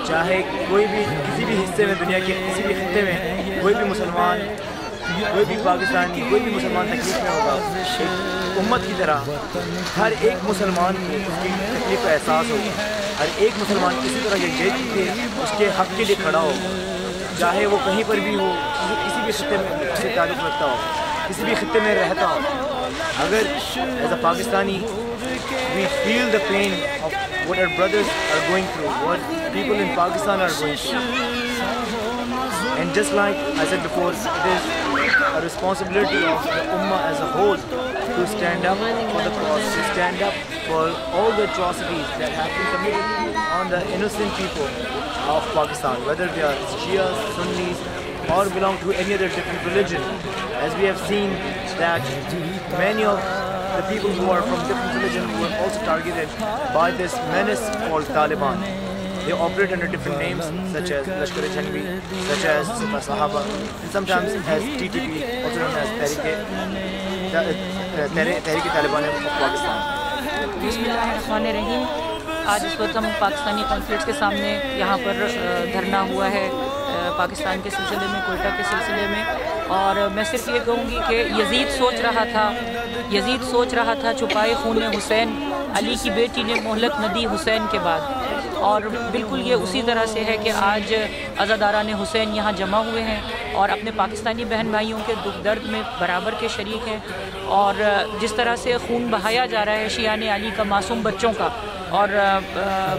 چاہے کوئی بھی کسی بھی حصے میں، دنیا کے کسی بھی خطے میں کوئی بھی مسلمان کوئی بھی پاکستانی کوئی بھی مسلمان تکلیف میں ہوگا، ایک امت کی طرح ہر ایک مسلمان کو اس کی تکلیف کا احساس ہوگا، ہر ایک مسلمان اسی طرح یہ کہ اس کے حق کے لیے کھڑا ہوگا، چاہے وہ کہیں پر بھی ہو، کسی بھی خطے میں سے تعلق رکھتا ہو، کسی بھی خطے میں رہتا ہو. اگر as a Pakistani we feel the pain of what our brothers are going through, what people in Pakistan are going through. And just like I said before, it is a responsibility of the Ummah as a whole to stand up for the cause, to stand up for all the atrocities that have been committed on the innocent people of Pakistan, whether they are Shias, Sunnis, or belong to any other different religion. As we have seen that many of the people who are from different religions were also targeted by this menace called Taliban. They operate under different names such as Lashkar-e-Jhangvi, such as Sepah Sahaba, and sometimes as TTP, also known as Tehreek Taliban of Pakistan. Bismillahirrahmanirrahim. آج اس وقت ہم پاکستانی کانسلیٹس کے سامنے یہاں پر دھرنا ہوا ہے پاکستان کے سلسلے میں، کوئٹہ کے سلسلے میں، اور میں صرف یہ کہوں گی کہ یزید سوچ رہا تھا چھپائے خون حسین، علی کی بیٹی نے مہلت نہ دی حسین کے بعد. اور بالکل یہ اسی طرح سے ہے کہ آج عزاداران حسین یہاں جمع ہوئے ہیں اور اپنے پاکستانی بہن بھائیوں کے دکھ درد میں برابر کے شریک ہیں. اور جس طرح سے خون بہایا جا رہا ہے شیعان علی کا، معصوم بچوں کا، اور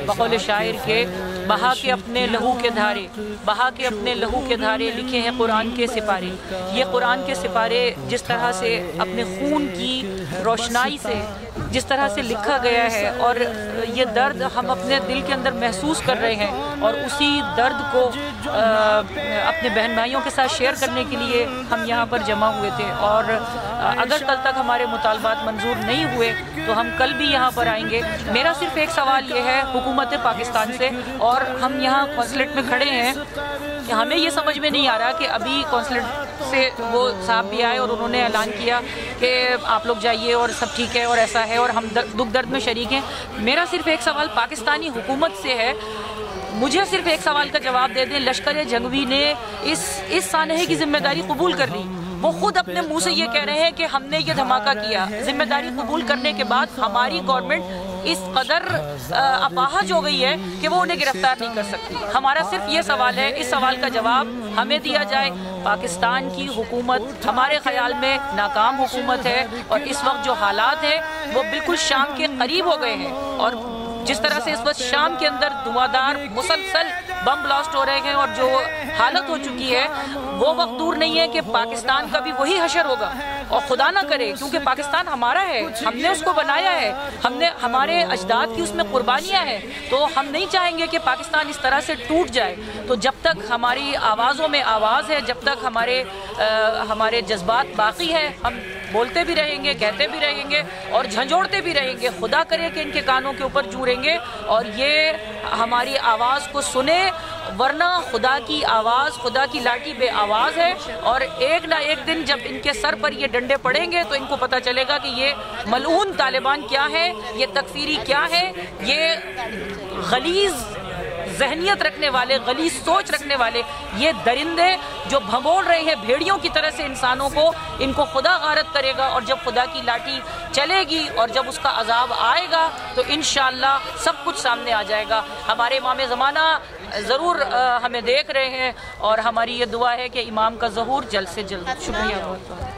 بقول شاعر کے بہا کے اپنے لہو کے دھارے لکھے ہیں قرآن کے سپارے. یہ قرآن کے سپارے جس طرح سے اپنے خون کی روشنائی سے جس طرح سے لکھا گیا ہے، اور یہ درد ہم اپنے دل کے اندر محسوس کر رہے ہیں، اور اسی درد کو اپنے بہن بھائیوں کے ساتھ شیئر کرنے کے لیے ہم یہاں پر جمع ہوئے تھے. اور اگر کل تک ہمارے مطالبات منظور نہیں ہوئے تو ہم کل بھی یہاں پر آئیں گے. میرا صرف ایک سوال یہ ہے حکومت پاکستان سے، اور ہم یہاں کونسلیٹ میں کھڑے ہیں، ہمیں یہ سمجھ میں نہیں آ رہا کہ ابھی کونسلیٹ سے وہ صاحب بھی آئے اور انہوں نے اعلان کیا کہ آپ لوگ جائیے اور سب ٹھیک ہے اور ایسا ہے اور ہم دکھ درد میں شریک ہیں. میرا صرف ایک سوال پاکستانی حکومت سے ہے، مجھے صرف ایک سوال کا جواب دے دیں. لشکر جنگوی نے اس سانحے کی ذمہ داری قبول کر لی. وہ خود اپنے منہ سے یہ کہہ رہے ہیں کہ ہم نے یہ دھماکہ کیا. ذمہ داری قبول کرنے کے بعد ہماری گورنمنٹ اس قدر اپاہج ہو گئی ہے کہ وہ انہیں گرفتار نہیں کر سکتی. ہمارا صرف یہ سوال ہے، اس سوال کا جواب ہمیں دیا جائے. پاکستان کی حکومت ہمارے خیال میں ناکام حکومت ہے، اور اس وقت جو حالات ہیں وہ بالکل شام کے قریب ہو گئے ہیں. اور جس طرح سے اس وقت شام کے اندر دھواں مسلسل بم بلاسٹ ہو رہے ہیں اور جو حالت ہو چکی ہے، وہ وقت دور نہیں ہے کہ پاکستان کا بھی وہی حشر ہوگا. اور خدا نہ کرے، کیونکہ پاکستان ہمارا ہے، ہم نے اس کو بنایا ہے، ہمارے اجداد کی اس میں قربانیاں ہیں، تو ہم نہیں چاہیں گے کہ پاکستان اس طرح سے ٹوٹ جائے. تو جب تک ہماری آوازوں میں آواز ہے، جب تک ہمارے جذبات باقی ہیں، ہم بولتے بھی رہیں گے، کہتے بھی رہیں گے اور جھنجھوڑتے بھی رہیں گے. خدا کرے کہ ان کے کانوں کے اوپر جڑیں گے اور یہ ہماری آواز کو سنے، ورنہ خدا کی آواز، خدا کی لاٹھی بے آواز ہے. اور ایک نہ ایک دن جب ان کے سر پر یہ ڈنڈے پڑیں گے تو ان کو پتہ چلے گا کہ یہ ملعون طالبان کیا ہے، یہ تکفیری کیا ہے، یہ غلیظ ذہنیت رکھنے والے، غلیظ سوچ رکھنے والے یہ درندے جو بھگوڑ رہے ہیں بھیڑیوں کی طرح سے انسانوں کو، ان کو خدا غارت کرے گا. اور جب خدا کی لاٹھی چلے گی اور جب اس کا عذاب آئے گا تو انشاءاللہ سب کچھ سامنے آ جائے گا. ہمارے امام زمانہ ضرور ہمیں دیکھ رہے ہیں اور ہماری یہ دعا ہے کہ امام کا ظہور جلد سے جلد. شکریہ بہت بہت.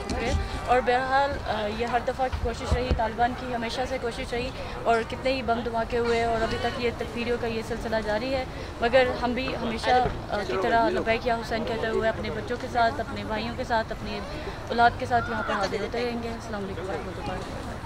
اور بہرحال یہ ہر دفعہ کی کوشش رہی، طالبان کی ہمیشہ سے کوشش رہی، اور کتنے ہی بم دھماکے ہوئے اور ابھی تک یہ تکفیریوں کا یہ سلسلہ جاری ہے. مگر ہم بھی ہمیشہ کی طرح لبیک یا حسین کہتے ہوئے اپنے بچوں کے ساتھ، اپنے بھائیوں کے ساتھ، اپنی اولاد کے ساتھ یہاں پر حاضر رہتے رہیں گے. السلام علیکم ورحمۃ اللہ.